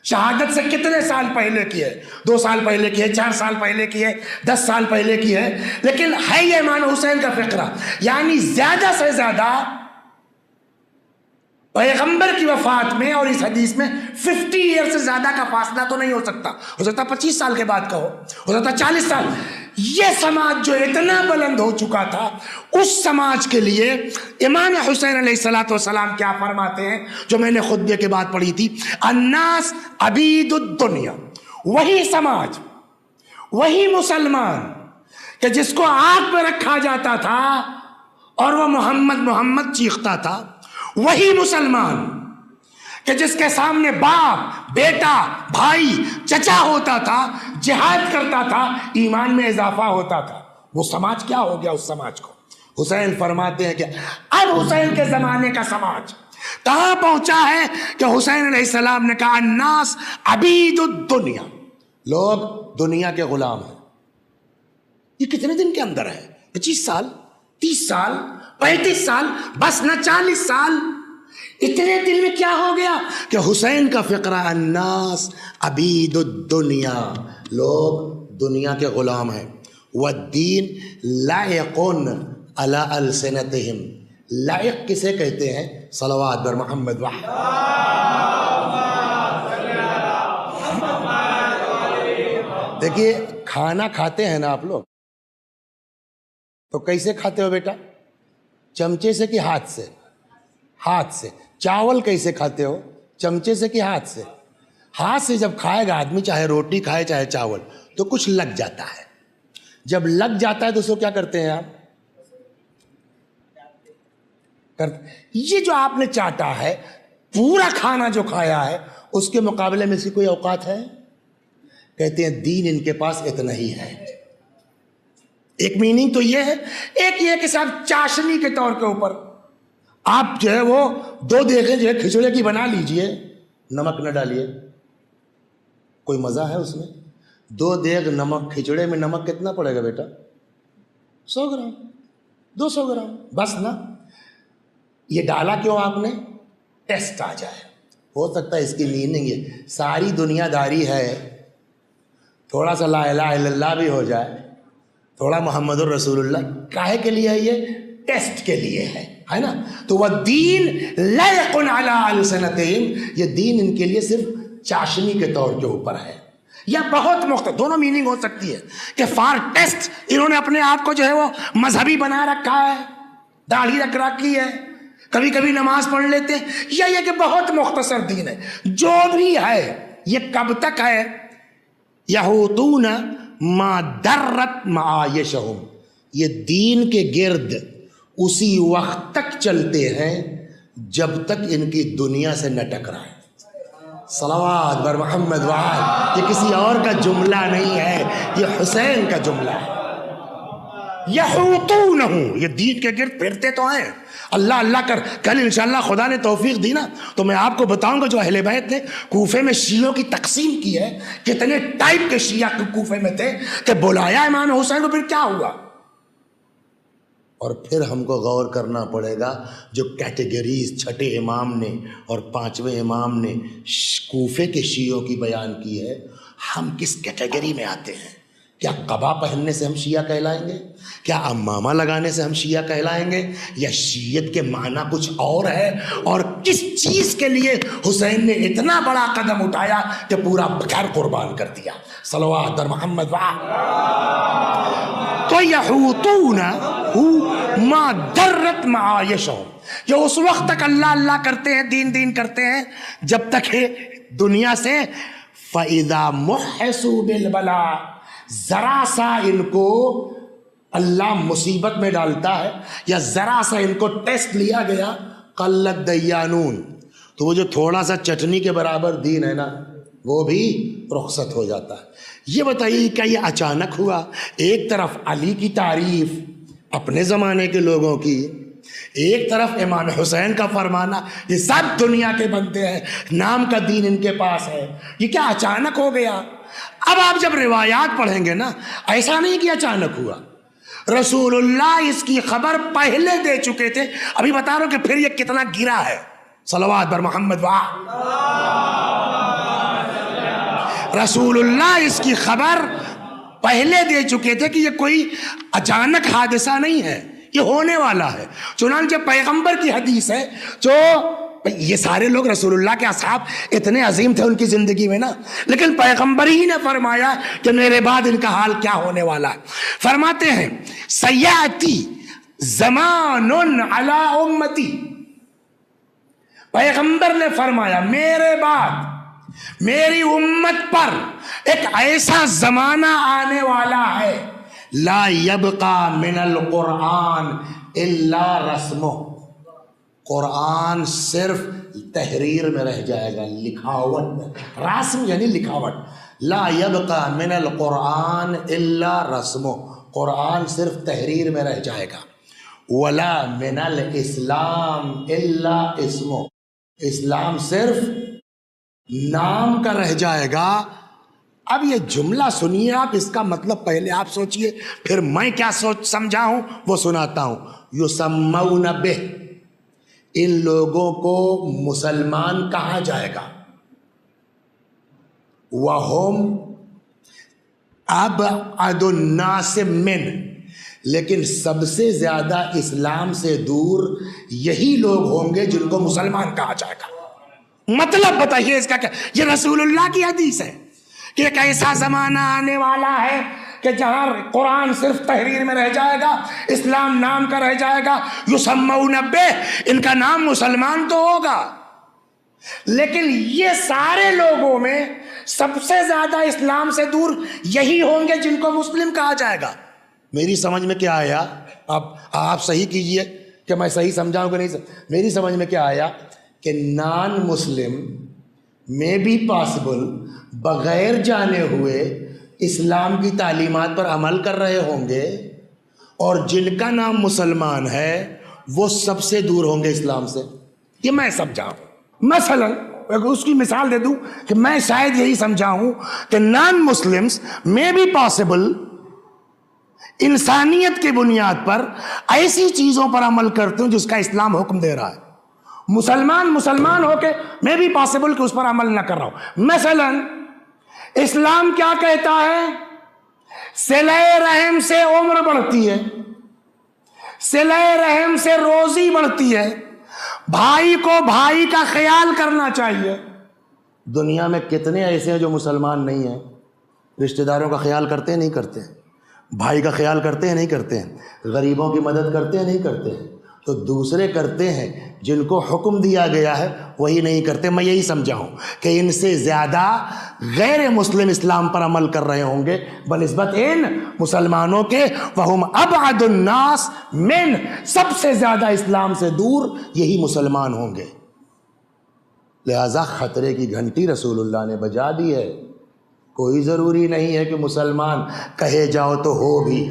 شہادت سے کتنے سال پہلے کی ہے، 2 سال پہلے کی ہے، 4 سال پہلے کی ہے، 10 سال پہلے کی ہے، لیکن ہے یہ امام حسین کا فقرہ. یعنی زیادہ سے زیادہ پیغمبر کی وفات میں اور اس حدیث میں 50 ایئر سے زیادہ کا فاصلہ تو نہیں ہو سکتا. ہو سکتا 25 سال کے بعد کا ہو سکتا 40 سال. یہ سماج جو اتنا بلند ہو چکا تھا، اس سماج کے لیے امام حسین علیہ الصلوۃ والسلام کیا فرماتے ہیں، جو میں نے خطبے کے بعد پڑھی تھی، الناس عبید الدنیا، وہی سماج، وہی مسلمان کہ جس کو آگ پہ رکھا جاتا تھا اور وہ محمد محمد چیختا تھا، وہی مسلمان کہ جس کے سامنے باپ، بیٹا، بھائی، چچا ہوتا تھا، جہاد کرتا تھا، ایمان میں اضافہ ہوتا تھا، وہ سماج کیا ہو گیا اس سماج کو؟ حسین فرماتے ہیں کہ اب حسین کے زمانے کا سماج کہاں پہنچا ہے کہ حسین علیہ السلام نے کہا الناس عبید الدنیا، لوگ دنیا کے غلام ہیں۔ یہ کتنے دن کے اندر ہے؟ 25 سال، 30 سال، 35 سال، بس نہ 40 سال، اتنے دل میں کیا ہو گیا کہ حسین کا فقرہ الناس عبید الدنیا، لوگ دنیا کے غلام ہیں، والدین لائق علی السنتہم، لائق کسے کہتے ہیں؟ صلوات بر محمد وحد۔ دیکھیے کھانا کھاتے ہیں نا آپ لوگ، تو کیسے کھاتے ہو بیٹا؟ چمچے سے کہ ہاتھ سے؟ ہاتھ سے۔ چاول کیسے کھاتے ہو؟ چمچے سے کہ ہاتھ سے؟ ہاتھ سے جب کھائے گا آدمی، چاہے روٹی کھائے چاہے چاول، تو کچھ لگ جاتا ہے۔ جب لگ جاتا ہے تو اس کو کیا کرتے ہیں آپ؟ یہ جو آپ نے چاٹا ہے، پورا کھانا جو کھایا ہے، اس کے مقابلے میں سے کوئی اوقات ہے؟ کہتے ہیں دین ان کے پاس اتنا ہی ہے۔ ایک میننگ تو یہ ہے، ایک یہ کہ صاحب چاشنی کے طور کے اوپر آپ جو ہے وہ 2 دیگیں جو ہے کھچڑے کی بنا لیجئے، نمک نہ ڈالیے، کوئی مزہ ہے اس میں؟ 2 دیگ نمک، کھچڑے میں نمک کتنا پڑے گا بیٹا؟ 100 گرام، 200 گرام، بس نا۔ یہ ڈالا کیوں آپ نے؟ ٹیسٹ آ جائے۔ ہو سکتا ہے اس کی میننگ یہ ساری دنیا داری ہے، تھوڑا سا لا الہ الا اللہ بھی ہو جائے، تھوڑا محمد الرسول اللہ، کاہے کے لیے ہے یہ؟ ٹیسٹ کے لیے ہے نا؟ تو وہ دین لائق علی السنتہم، یہ دین ان کے لیے صرف چاشنی کے طور کے اوپر ہے۔ یا بہت مختلف، دونوں میننگ ہو سکتی ہے کہ فار ٹیسٹ انہوں نے اپنے آپ کو جو ہے وہ مذہبی بنا رکھا ہے، داڑھی رکھ رکھی ہے، کبھی کبھی نماز پڑھ لیتے ہیں، یا یہ کہ بہت مختصر دین ہے۔ جو بھی ہے یہ کب تک ہے؟ یہوتون ما درت معایشہم، یہ دین کے گرد اسی وقت تک چلتے ہیں جب تک ان کی دنیا سے نہ ٹکرائے۔ صلوات بر محمد وآل، یہ کسی اور کا جملہ نہیں ہے، یہ حسین کا جملہ ہے۔ یحوطونہ، یہ دین کے گرد پھرتے تو ہیں۔ اللہ اللہ کر، کل انشاءاللہ خدا نے توفیق دی نا تو میں آپ کو بتاؤں گا جو اہل بیت نے کوفے میں شیعوں کی تقسیم کی ہے، کتنے ٹائپ کے شیعہ کوفے میں تھے، کہ بلایا امام حسین کو، پھر کیا ہوا؟ اور پھر ہم کو غور کرنا پڑے گا جو کیٹیگریز 6 امام نے اور 5ویں امام نے کوفے کے شیعوں کی بیان کی ہے، ہم کس کیٹیگری میں آتے ہیں؟ کیا قبا پہننے سے ہم شیعہ کہلائیں گے؟ کیا امامہ لگانے سے ہم شیعہ کہلائیں گے؟ یا شیعت کے معنی کچھ اور ہے؟ اور کس چیز کے لیے حسین نے اتنا بڑا قدم اٹھایا کہ پورا گھر قربان کر دیا؟ صلوات بر محمد تو یحوطون ما درت معایشہم، یہ اس وقت تک اللہ اللہ کرتے ہیں، دین دین کرتے ہیں جب تک دنیا سے فَإِذَا مُحِّسُوا بِالْبَلَاءِ، ذرا سا ان کو اللہ مصیبت میں ڈالتا ہے یا ذرا سا ان کو ٹیسٹ لیا گیا، قلت دیانون، تو وہ جو تھوڑا سا چٹنی کے برابر دین ہے نا وہ بھی رخصت ہو جاتا ہے۔ یہ بتائیے کیا یہ اچانک ہوا؟ ایک طرف علی کی تعریف اپنے زمانے کے لوگوں کی، ایک طرف امام حسین کا فرمانا، یہ سب دنیا کے بندے ہیں، نام کا دین ان کے پاس ہے، یہ کیا اچانک ہو گیا؟ اب آپ جب روایات پڑھیں گے نا، ایسا نہیں کہ اچانک ہوا، رسول اللہ اس کی خبر پہلے دے چکے تھے۔ ابھی بتا رہا ہوں کہ پھر یہ کتنا گرا ہے۔ صلوات بر محمد رسول اللہ اس کی خبر پہلے دے چکے تھے کہ یہ کوئی اچانک حادثہ نہیں ہے، یہ ہونے والا ہے۔ چنانچہ پیغمبر کی حدیث ہے جو یہ سارے لوگ رسول اللہ کے اصحاب اتنے عظیم تھے ان کی زندگی میں نا، لیکن پیغمبر ہی نے فرمایا کہ میرے بعد ان کا حال کیا ہونے والا ہے. فرماتے ہیں سیاتی زمان علی امتی، پیغمبر نے فرمایا میرے بعد میری امت پر ایک ایسا زمانہ آنے والا ہے لا یبقى من القرآن الا رسمہ، قرآن صرف تحریر میں رہ جائے گا، لکھاوٹ میں. رسم یعنی لکھاوٹ. لا یبقى من القرآن الا رسمہ، قرآن صرف تحریر میں رہ جائے گا. ولا من الاسلام الا اسمہ، اسلام صرف نام کا رہ جائے گا. اب یہ جملہ سنیے آپ، اس کا مطلب پہلے آپ سوچئے، پھر میں کیا سمجھا ہوں وہ سناتا ہوں. یسمون بہ، ان لوگوں کو مسلمان کہا جائے گا. وَهُمْ أَبْعَدُ النَّاسِ مِنْ، لیکن سب سے زیادہ اسلام سے دور یہی لوگ ہوں گے جن کو مسلمان کہا جائے گا. مطلب بتائیے اس کا کیا؟ یہ رسول اللہ کی حدیث ہے کہ ایک ایسا زمانہ آنے والا ہے کہ جہاں قرآن صرف تحریر میں رہ جائے گا، اسلام نام کا رہ جائے گا. یسمون بہ، ان کا نام مسلمان تو ہوگا، لیکن یہ سارے لوگوں میں سب سے زیادہ اسلام سے دور یہی ہوں گے جن کو مسلم کہا جائے گا. میری سمجھ میں کیا آیا؟ آپ صحیح کیجئے کہ میں صحیح سمجھاؤں کہ نہیں. میری سمجھ میں کیا آیا کہ نان مسلم میں بھی پاسبل بغیر جانے ہوئے اسلام کی تعلیمات پر عمل کر رہے ہوں گے، اور جن کا نام مسلمان ہے وہ سب سے دور ہوں گے اسلام سے. یہ میں سمجھا ہوں. مثلا اس کی مثال دے دوں کہ میں شاید یہی سمجھا ہوں کہ نان مسلمز میں بھی پاسبل انسانیت کی بنیاد پر ایسی چیزوں پر عمل کرتے ہوں جس کا اسلام حکم دے رہا ہے. مسلمان ہو کے میں بھی پاسبل کہ اس پر عمل نہ کر رہا ہوں. مثلا اسلام کیا کہتا ہے؟ صلہ رحم سے عمر بڑھتی ہے، صلہ رحم سے روزی بڑھتی ہے، بھائی کو بھائی کا خیال کرنا چاہیے. دنیا میں کتنے ایسے ہیں جو مسلمان نہیں ہیں، رشتہ داروں کا خیال کرتے ہیں نہیں کرتے ہیں، بھائی کا خیال کرتے ہیں نہیں کرتے ہیں، غریبوں کی مدد کرتے ہیں نہیں کرتے ہیں. تو دوسرے کرتے ہیں، جن کو حکم دیا گیا ہے وہی نہیں کرتے. میں یہی سمجھا ہوں کہ ان سے زیادہ غیر مسلم اسلام پر عمل کر رہے ہوں گے بنسبت ان مسلمانوں کے. وَهُمْ أَبْعَدُ النَّاسِ مِنْ، سب سے زیادہ اسلام سے دور یہی مسلمان ہوں گے. لہذا خطرے کی گھنٹی رسول اللہ نے بجا دی ہے. کوئی ضروری نہیں ہے کہ مسلمان کہے جاؤ تو ہو بھی.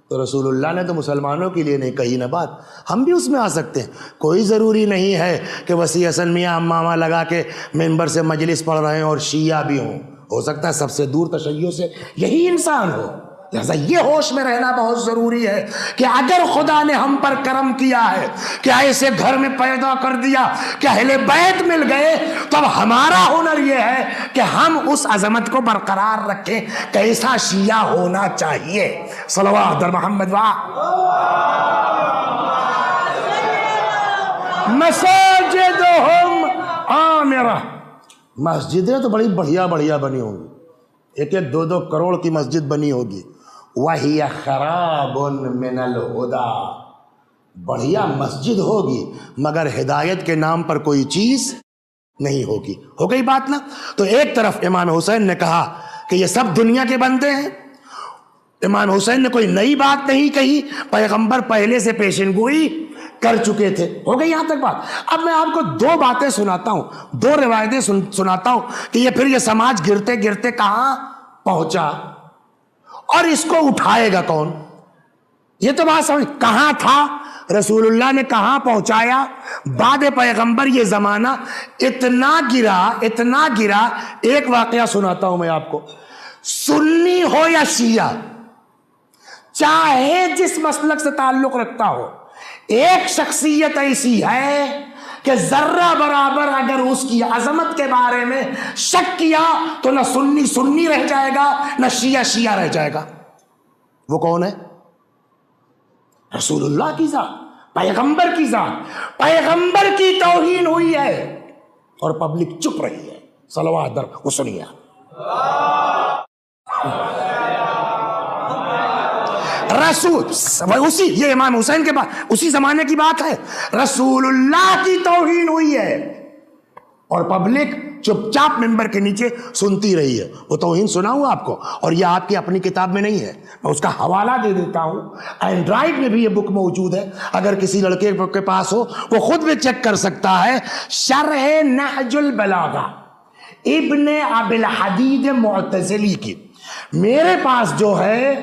تو رسول اللہ نے تو مسلمانوں کے لیے نہیں کہی نا بات، ہم بھی اس میں آ سکتے ہیں. کوئی ضروری نہیں ہے کہ وسیع حسن میاں امامہ لگا کے ممبر سے مجلس پڑھ رہے ہیں اور شیعہ بھی ہوں. ہو سکتا ہے سب سے دور تشیع سے یہی انسان ہو. لہذا یہ ہوش میں رہنا بہت ضروری ہے کہ اگر خدا نے ہم پر کرم کیا ہے کہ ایسے گھر میں پیدا کر دیا کہ اہل بیت مل گئے، تو اب ہمارا ہنر یہ ہے کہ ہم اس عظمت کو برقرار رکھیں. کیسا شیعہ ہونا چاہیے؟ صلوات در محمد مساجدہم عامرہ، مسجدیں تو بڑی بڑھیا بڑھیا بنی ہوں گی، ایک ایک 2-2 کروڑ کی مسجد بنی ہوگی. وَهِيَ خَرَابٌ مِّنَ الْهُدَى، بڑھیا مسجد ہوگی مگر ہدایت کے نام پر کوئی چیز نہیں ہوگی. ہو گئی بات نا؟ تو ایک طرف امام حسین نے کہا کہ یہ سب دنیا کے بندے ہیں. امام حسین نے کوئی نئی بات نہیں کہی، پیغمبر پہلے سے پیشن گوئی کر چکے تھے. ہو گئی یہاں تک بات. اب میں آپ کو 2 باتیں سناتا ہوں، 2 روایتیں سناتا ہوں کہ یہ پھر یہ سماج گرتے گرتے کہاں پہنچا اور اس کو اٹھائے گا کون. یہ تو بات سمجھ، کہاں تھا رسول اللہ نے، کہاں پہنچایا. بعد پیغمبر یہ زمانہ اتنا گرا. ایک واقعہ سناتا ہوں میں آپ کو. سنی ہو یا شیعہ، چاہے جس مسلک سے تعلق رکھتا ہو، ایک شخصیت ایسی ہے کہ ذرہ برابر اگر اس کی عظمت کے بارے میں شک کیا تو نہ سنی سنی رہ جائے گا نہ شیعہ شیعہ رہ جائے گا. وہ کون ہے؟ رسول اللہ کی ذات. پیغمبر کی ذات، پیغمبر کی توہین ہوئی ہے اور پبلک چپ رہی ہے. صلوات در وہ سنیے رسول اسی یہ امام حسین کے بعد اسی زمانے کی بات ہے. رسول اللہ کی توہین ہوئی ہے اور پبلک چپ چاپ ممبر کے نیچے سنتی رہی ہے. وہ توہین سناؤں آپ کو، اور یہ آپ کی اپنی کتاب میں نہیں ہے، میں اس کا حوالہ دے دیتا ہوں. اینڈرائڈ میں بھی یہ بک موجود ہے، اگر کسی لڑکے کے پاس ہو وہ خود بھی چیک کر سکتا ہے. شرح نہج البلاغہ ابن ابی الحدید معتزلی کی میرے پاس جو ہے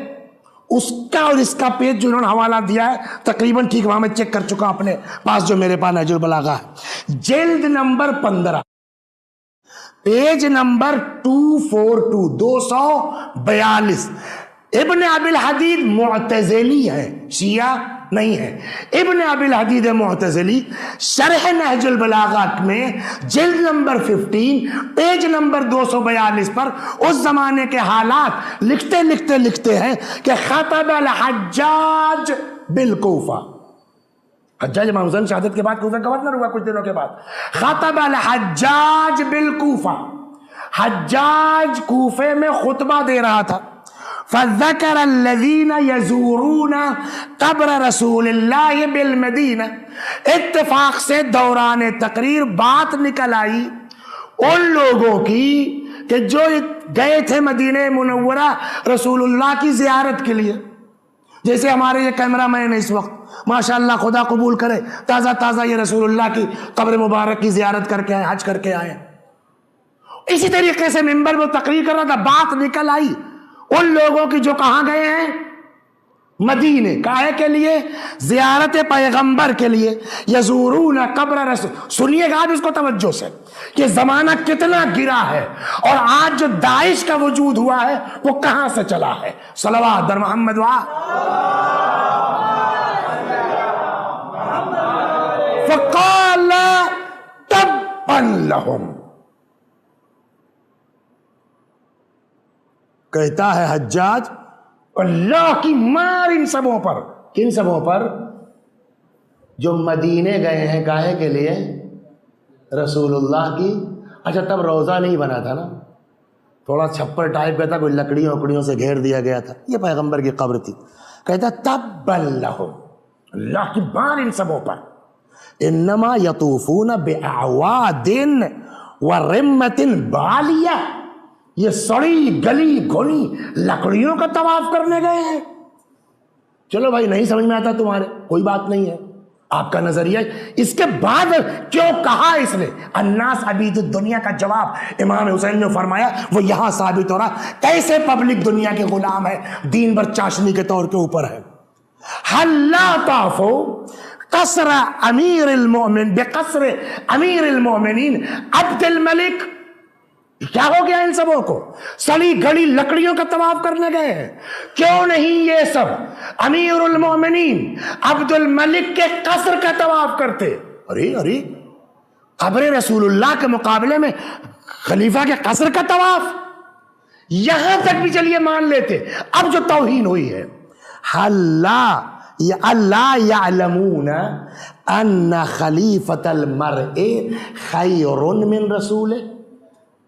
اس کا اور اس کا پیج جو انہوں نے حوالہ دیا ہے تقریباً ٹھیک، وہاں میں چیک کر چکا اپنے پاس جو میرے پاس نہج البلاغہ ہے، جلد نمبر 15 پیج نمبر 242 242. ابن ابی الحدید معتزلی ہے، شیعہ نہیں ہے. ابن ابی الحدید معتزلی شرح نہج البلاغہ میں جلد نمبر 15 پیج نمبر 242 پر اس زمانے کے حالات لکھتے ہیں کہ خطب الحجاج بالکوفہ. حجاج امام حسین شہادت کے بعد کوفہ کا گورنر ہوا کچھ دنوں کے بعد. خطب الحجاج بالکوفہ، حجاج کوفے میں خطبہ دے رہا تھا. فذکر الذین یزورون قبر رسول اللہ بالمدینہ، اتفاق سے دوران تقریر بات نکل آئی ان لوگوں کی کہ جو گئے تھے مدینہ منورہ رسول اللہ کی زیارت کے لیے. جیسے ہمارے یہ کیمرہ مین اس وقت ماشاءاللہ خدا قبول کرے تازہ یہ رسول اللہ کی قبر مبارک کی زیارت کر کے آئے، حج کر کے آئے. اسی طریقے سے منبر میں تقریر کر رہا تھا، بات نکل آئی ان لوگوں کی جو کہاں گئے ہیں مدینے، کاہے کے لیے؟ زیارت پیغمبر کے لیے. یزورون قبر رسول. سنیے گا آپ اس کو توجہ سے کہ زمانہ کتنا گرا ہے اور آج جو داعش کا وجود ہوا ہے وہ کہاں سے چلا ہے. صلوات در محمد فقال تبا لهم. کہتا ہے حجاج اللہ کی مار ان سبوں پر. کن سبوں پر؟ جو مدینے گئے ہیں کاہے کے لیے؟ رسول اللہ کی. اچھا تب روزہ نہیں بنا تھا نا، تھوڑا چھپر ٹائپ کا تھا، کوئی لکڑیوں اکڑیوں سے گھیر دیا گیا تھا. یہ پیغمبر کی قبر تھی. کہتا تبا لہم، اللہ کی مار ان سبوں پر. انما یطوفون باعواد ورمۃ بالیہ، یہ سڑی گلی گھنی لکڑیوں کا طواف کرنے گئے ہیں. چلو بھائی نہیں سمجھ میں آتا تمہارے، کوئی بات نہیں ہے، آپ کا نظریہ. اس کے بعد کیوں کہا اس نے الناس عبید الدنیا کا جواب امام حسین نے فرمایا وہ یہاں ثابت ہو رہا کیسے پبلک دنیا کے غلام ہے، دین بھر چاشنی کے طور کے اوپر ہے. حلا طافو قصر امیر المؤمن بقصر امیر المؤمنین عبد الملک. کیا ہو گیا ان سبوں کو؟ سڑی گڑی لکڑیوں کا طواف کرنے گئے ہیں. کیوں نہیں یہ سب امیر المؤمنین عبد الملک کے قصر کا طواف کرتے؟ ارے قبر رسول اللہ کے مقابلے میں خلیفہ کے قصر کا طواف، یہاں تک بھی چلیے مان لیتے. اب جو توہین ہوئی ہے، اللہ یعلمون ان خلیفۃ المرء خیر من رسولہ.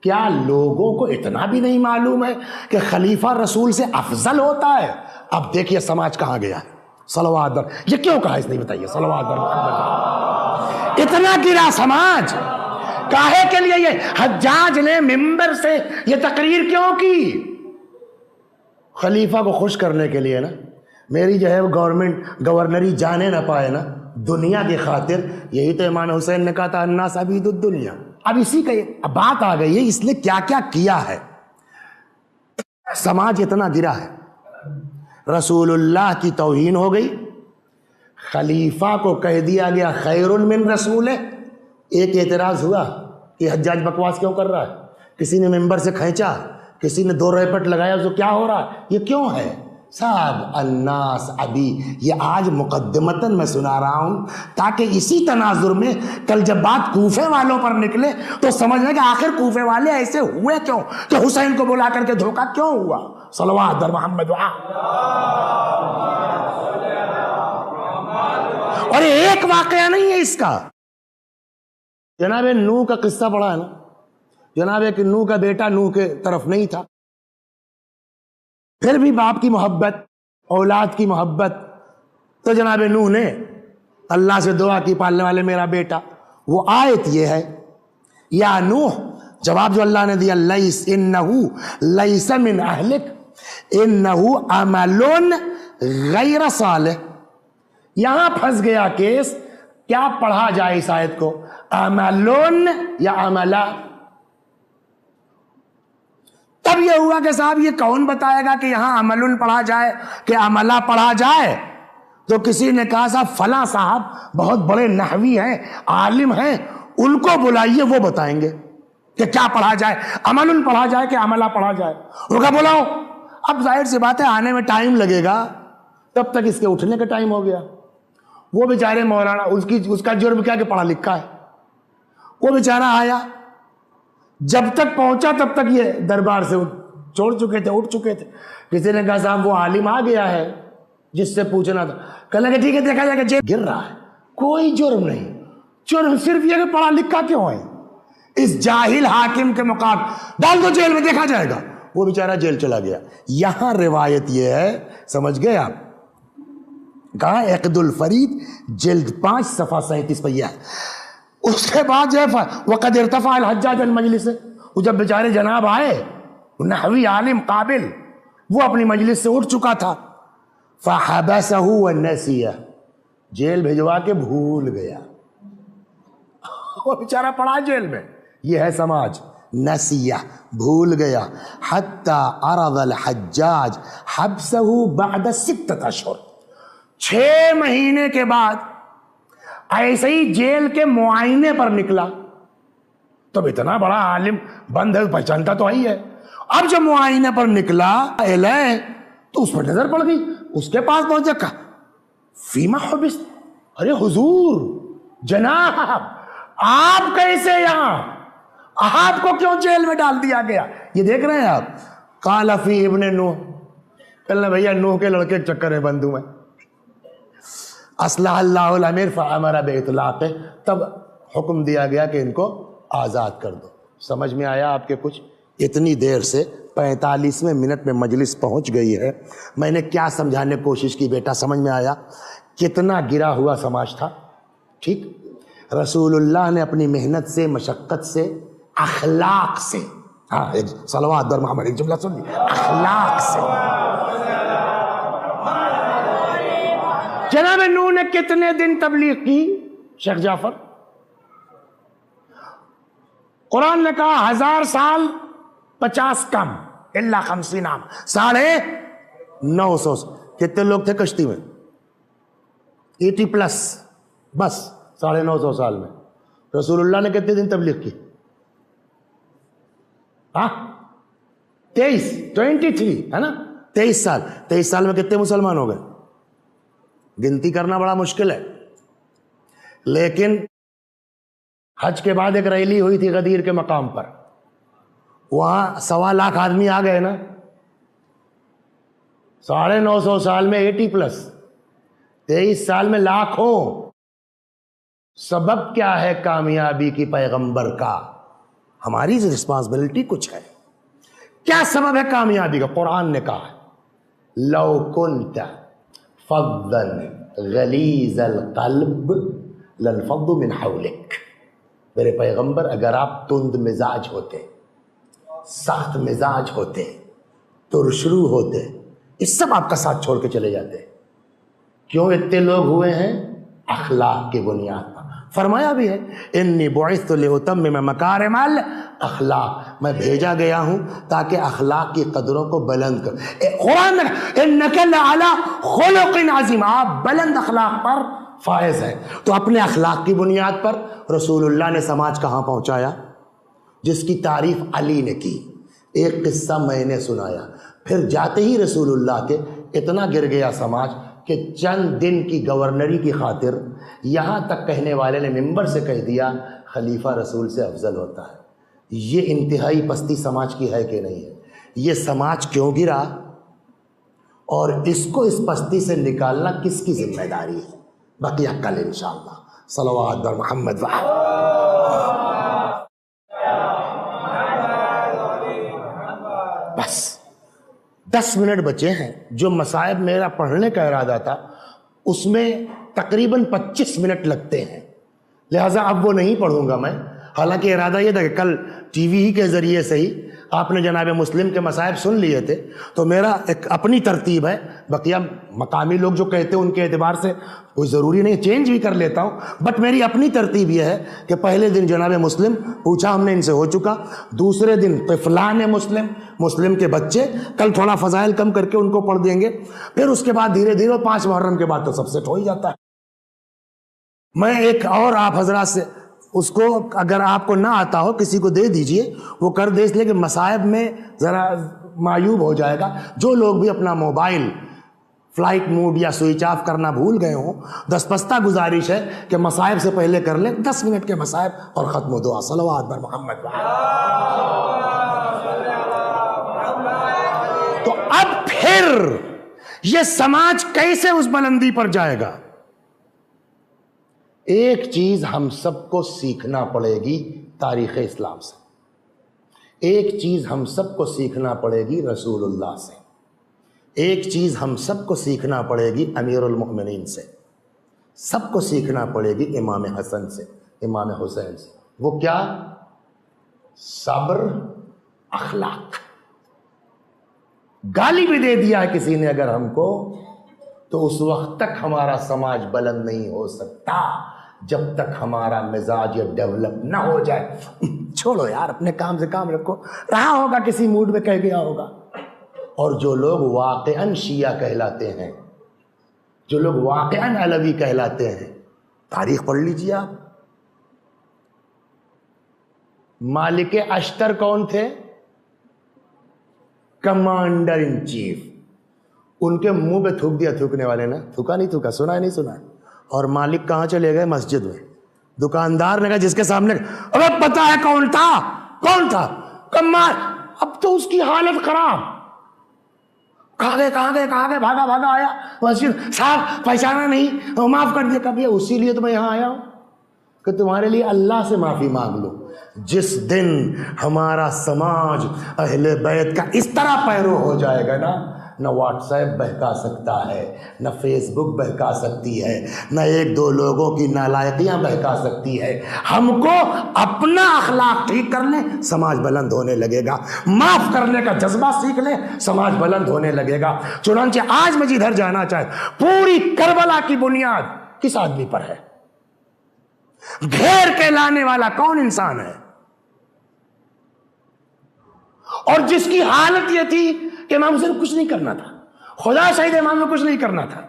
کیا لوگوں کو اتنا بھی نہیں معلوم ہے کہ خلیفہ رسول سے افضل ہوتا ہے؟ اب دیکھیے سماج کہاں گیا ہے. صلوات در، یہ کیوں کہا اس نے بتائیے. صلوات در محمد. اتنا گرا سماج کاہے کے لیے؟ یہ حجاج نے ممبر سے یہ تقریر کیوں کی؟ خلیفہ کو خوش کرنے کے لیے نا. میری جو ہے وہ گورنری جانے نہ پائے نا دنیا کی خاطر. یہی تو امام حسین نے کہا تھا الناس عبید الدنیا. اب اسی کا اب بات آ گئی ہے اس نے کیا کیا کیا ہے. سماج اتنا گرا ہے، رسول اللہ کی توہین ہو گئی، خلیفہ کو کہہ دیا گیا خیر من رسول. ایک اعتراض ہوا کہ حجاج بکواس کیوں کر رہا ہے، کسی نے ممبر سے کھینچا، کسی نے 2 ریپٹ لگایا، تو کیا ہو رہا ہے، یہ کیوں ہے؟ صاحب الناس ابھی یہ آج مقدمتاً میں سنا رہا ہوں تاکہ اسی تناظر میں کل جب بات کوفے والوں پر نکلے تو سمجھ لیں کہ آخر کوفے والے ایسے ہوئے کیوں کہ حسین کو بلا کر کے دھوکہ کیوں ہوا. صلوات در محمد. اور ایک واقعہ نہیں ہے اس کا. جناب نوح کا قصہ پڑھا ہے نا, جناب کہ نوح کا بیٹا نوح کے طرف نہیں تھا, پھر بھی باپ کی محبت, اولاد کی محبت, تو جناب نوح نے اللہ سے دعا کی پالنے والے میرا بیٹا. وہ آیت یہ ہے یا نوح, جواب جو اللہ نے دیا انہو لیس من اہلک انہو عمل غیر صالح. یہاں پھنس گیا کیس, کیا پڑھا جائے اس آیت کو, عملون یا عملہ؟ تب یہ ہوا کہ صاحب یہ کون بتائے گا کہ یہاں عملون پڑھا جائے کہ عملہ پڑھا جائے؟ تو کسی نے کہا صاحب فلاں صاحب بہت بڑے نحوی ہیں, عالم ہیں, ان کو بلائیے, وہ بتائیں گے کہ کیا پڑھا جائے, عملون پڑھا جائے کہ عملہ پڑھا جائے. ان کا بلاؤ. اب ظاہر سی بات ہے آنے میں ٹائم لگے گا, تب تک اس کے اٹھنے کا ٹائم ہو گیا. وہ بیچارے مولانا, اس کا جرم کیا کہ پڑھا لکھا ہے, وہ بیچارہ آیا, جب تک پہنچا تب تک یہ دربار سے چھوڑ چکے تھے, اٹھ چکے تھے. کسی نے کہا صاحب وہ عالم آ گیا ہے جس سے پوچھنا تھا. کہنے لگے ٹھیک ہے, دیکھا جائے گا, جیب گر رہا ہے, کوئی جرم نہیں. جرم صرف یہ کہ پڑھا لکھا کیوں ہے, اس جاہل حاکم کے مقابلے ڈال دو جیل میں, دیکھا جائے گا. وہ بیچارہ جیل چلا گیا. یہاں روایت یہ ہے, سمجھ گئے آپ, کہاں عقد الفرید جلد 5 صفحہ 37 پہ یہ ہے. اس کے بعد جو ہے وقد ارتفع الحجاج المجلس, وہ جب بیچارے جناب آئے, نحوی عالم قابل, وہ اپنی مجلس سے اٹھ چکا تھا. فحبسہ ونسیہ, جیل بھجوا کے بھول گیا. وہ بیچارہ پڑا جیل میں. یہ ہے سماج, نسیہ, بھول گیا. حتی عرض الحجاج حبسہ بعد 6 اشہر, 6 مہینے کے بعد ایسے ہی جیل کے معائنے پر نکلا. تو اتنا بڑا عالم بند ہے, پہچانتا تو ہی ہے. اب جب معائنے پر نکلا تو اس پر نظر پڑ گئی, اس کے پاس پہنچا, کہا فیما حبس, ارے حضور جناب آپ کیسے یہاں, آپ کو کیوں جیل میں ڈال دیا گیا؟ یہ دیکھ رہے ہیں آپ. قال فی ابن نوح, کہنا بھیا نوح کے لڑکے کے چکر میں بند ہوں میں. اصلح اللہ الامیر فامر باطلاق, تب حکم دیا گیا کہ ان کو آزاد کر دو. سمجھ میں آیا آپ کے کچھ؟ اتنی دیر سے 45ویں منٹ میں مجلس پہنچ گئی ہے. میں نے کیا سمجھانے کی کوشش کی بیٹا, سمجھ میں آیا؟ کتنا گرا ہوا سماج تھا. ٹھیک, رسول اللہ نے اپنی محنت سے, مشقت سے, اخلاق سے, ہاں ایک صلوات در محمد, ایک جملہ سن لی, اخلاق سے. جناب نوح نے کتنے دن تبلیغ کی شیخ جعفر؟ قرآن نے کہا 1000 سال 50 کم, اللہ 50 عام, 950. کتنے لوگ تھے کشتی میں؟ 80+, بس 950 سال میں. رسول اللہ نے کتنے دن تبلیغ کی؟ 23 ہے نا, 23 سال. 23 سال میں کتنے مسلمان ہو گئے؟ گنتی کرنا بڑا مشکل ہے. لیکن حج کے بعد ایک ریلی ہوئی تھی غدیر کے مقام پر, وہاں 1.25 لاکھ آدمی آ گئے نا. 950 سال میں 80+, 23 سال میں لاکھوں. سبب کیا ہے کامیابی کی پیغمبر کا؟ ہماری رسپانسبلٹی کچھ ہے. کیا سبب ہے کامیابی کا؟ قرآن نے کہا ہے لو کنت فظا غلیظ القلب لانفضوا من حولک. میرے پیغمبر اگر آپ تند مزاج ہوتے, سخت مزاج ہوتے, ترشرو ہوتے, اس سب آپ کا ساتھ چھوڑ کے چلے جاتے. کیوں اتنے لوگ ہوئے ہیں؟ اخلاق کی بنیاد پر. فرمایا بھی ہے انی بعثت لاتمم مکارم الاخلاق, میں بھیجا گیا ہوں تاکہ اخلاق کی قدروں کو بلند کر. قرآن میں انک لعلی خلق عظیم, آپ بلند اخلاق پر فائز ہیں. تو اپنے اخلاق کی بنیاد پر رسول اللہ نے سماج کہاں پہنچایا, جس کی تعریف علی نے کی. ایک قصہ میں نے سنایا, پھر جاتے ہی رسول اللہ کے اتنا گر گیا سماج کہ چند دن کی گورنری کی خاطر یہاں تک کہنے والے نے ممبر سے کہہ دیا خلیفہ رسول سے افضل ہوتا ہے. یہ انتہائی پستی سماج کی ہے کہ نہیں ہے؟ یہ سماج کیوں گرا اور اس کو اس پستی سے نکالنا کس کی ذمہ داری ہے؟ بقیہ کل انشاءاللہ. صلوات بر محمد بس 10 منٹ بچے ہیں. جو مصائب میرا پڑھنے کا ارادہ تھا اس میں تقریباً 25 منٹ لگتے ہیں، لہٰذا اب وہ نہیں پڑھوں گا میں. حالانکہ ارادہ یہ تھا کہ کل ٹی وی ہی کے ذریعے سے ہی آپ نے جناب مسلم کے مصائب سن لیے تھے، تو میرا ایک اپنی ترتیب ہے. بقیہ مقامی لوگ جو کہتے ہیں ان کے اعتبار سے کوئی ضروری نہیں، چینج بھی کر لیتا ہوں، بٹ میری اپنی ترتیب یہ ہے کہ پہلے دن جناب مسلم پوچھا ہم نے ان سے ہو چکا، دوسرے دن طفلان مسلم کے بچے، کل تھوڑا فضائل کم کر کے ان کو پڑھ دیں گے، پھر اس کے بعد دھیرے دھیرے 5 محرم کے بعد تو سب سیٹ ہو ہی جاتا ہے. میں ایک اور آپ حضرات سے اس کو اگر آپ کو نہ آتا ہو کسی کو دے دیجئے، وہ کر دے، اس لیے کہ مصائب میں ذرا معیوب ہو جائے گا. جو لوگ بھی اپنا موبائل فلائٹ موڈ یا سوئچ آف کرنا بھول گئے ہوں، دستپستہ گزارش ہے کہ مصائب سے پہلے کر لیں 10 منٹ کے مصائب اور ختم و دعا. صلوات بر محمد. تو اب پھر یہ سماج کیسے اس بلندی پر جائے گا؟ ایک چیز ہم سب کو سیکھنا پڑے گی تاریخ اسلام سے، ایک چیز ہم سب کو سیکھنا پڑے گی رسول اللہ سے، ایک چیز ہم سب کو سیکھنا پڑے گی امیر المؤمنین سے، سب کو سیکھنا پڑے گی امام حسن سے، امام حسین سے. وہ کیا؟ صبر، اخلاق. گالی بھی دے دیا ہے کسی نے اگر ہم کو، تو اس وقت تک ہمارا سماج بلند نہیں ہو سکتا جب تک ہمارا مزاج ڈیولپ نہ ہو جائے. چھوڑو یار، اپنے کام سے کام رکھو، رہا ہوگا کسی موڈ میں کہہ گیا ہوگا. اور جو لوگ واقعاً شیعہ کہلاتے ہیں، جو لوگ واقعاً علوی کہلاتے ہیں، تاریخ پڑھ لیجیے آپ. مالک اشتر کون تھے؟ Commander in chief. ان کے منہ پہ تھوک دیا تھوکنے والے نے، تھوکا نہیں تھوکا، سنا ہے نہیں سنا. اور مالک کہاں چلے گئے؟ مسجد میں. دکاندار نے کہا جس کے سامنے، ابے پتا ہے کون تھا؟ کون تھا؟ اب تو اس کی حالت خراب. کہاں گئے بھاگا آیا مسجد. صاحب پہچانا نہیں، معاف کر دیا. کبھی اسی لیے تو میں یہاں آیا ہوں کہ تمہارے لیے اللہ سے معافی مانگ لو. جس دن ہمارا سماج اہل بیت کا اس طرح پیرو ہو جائے گا نا، نہ واٹس ایپ بہکا سکتا ہے، نہ فیس بک بہکا سکتی ہے، نہ ایک دو لوگوں کی نالائقیاں بہکا سکتی ہے. ہم کو اپنا اخلاق ٹھیک کر لیں، سماج بلند ہونے لگے گا. معاف کرنے کا جذبہ سیکھ لیں، سماج بلند ہونے لگے گا. چنانچہ آج میں جدھر جانا چاہے، پوری کربلا کی بنیاد کس آدمی پر ہے؟ گھیر کے لانے والا کون انسان ہے؟ اور جس کی حالت یہ تھی کہ امام حسین کچھ نہیں کرنا تھا. خدا شہید، امام نے کچھ نہیں کرنا تھا.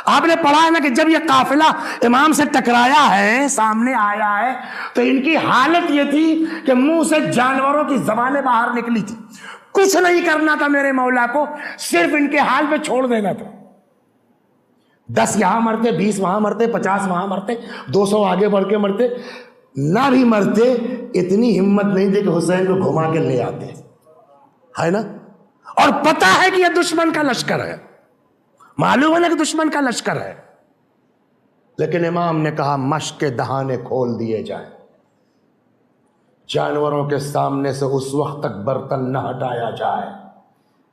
آپ نے پڑھا ہے نا کہ جب یہ قافلہ امام سے ٹکرایا ہے، سامنے آیا ہے، تو ان کی حالت یہ تھی کہ منہ سے جانوروں کی زبانیں باہر نکلی تھی. کچھ نہیں کرنا تھا میرے مولا کو، صرف ان کے حال پہ چھوڑ دینا تھا. 10 یہاں مرتے، 20 وہاں مرتے، 50 وہاں مرتے، 200 آگے بڑھ کے مرتے. نہ بھی مرتے، اتنی ہمت نہیں تھی کہ حسین کو گھما کے لے آتے، ہے نا. اور پتہ ہے کہ یہ دشمن کا لشکر ہے، معلوم ہے کہ دشمن کا لشکر ہے، لیکن امام نے کہا مشق کے دہانے کھول دیے جائیں. جانوروں کے سامنے سے اس وقت تک برتن نہ ہٹایا جائے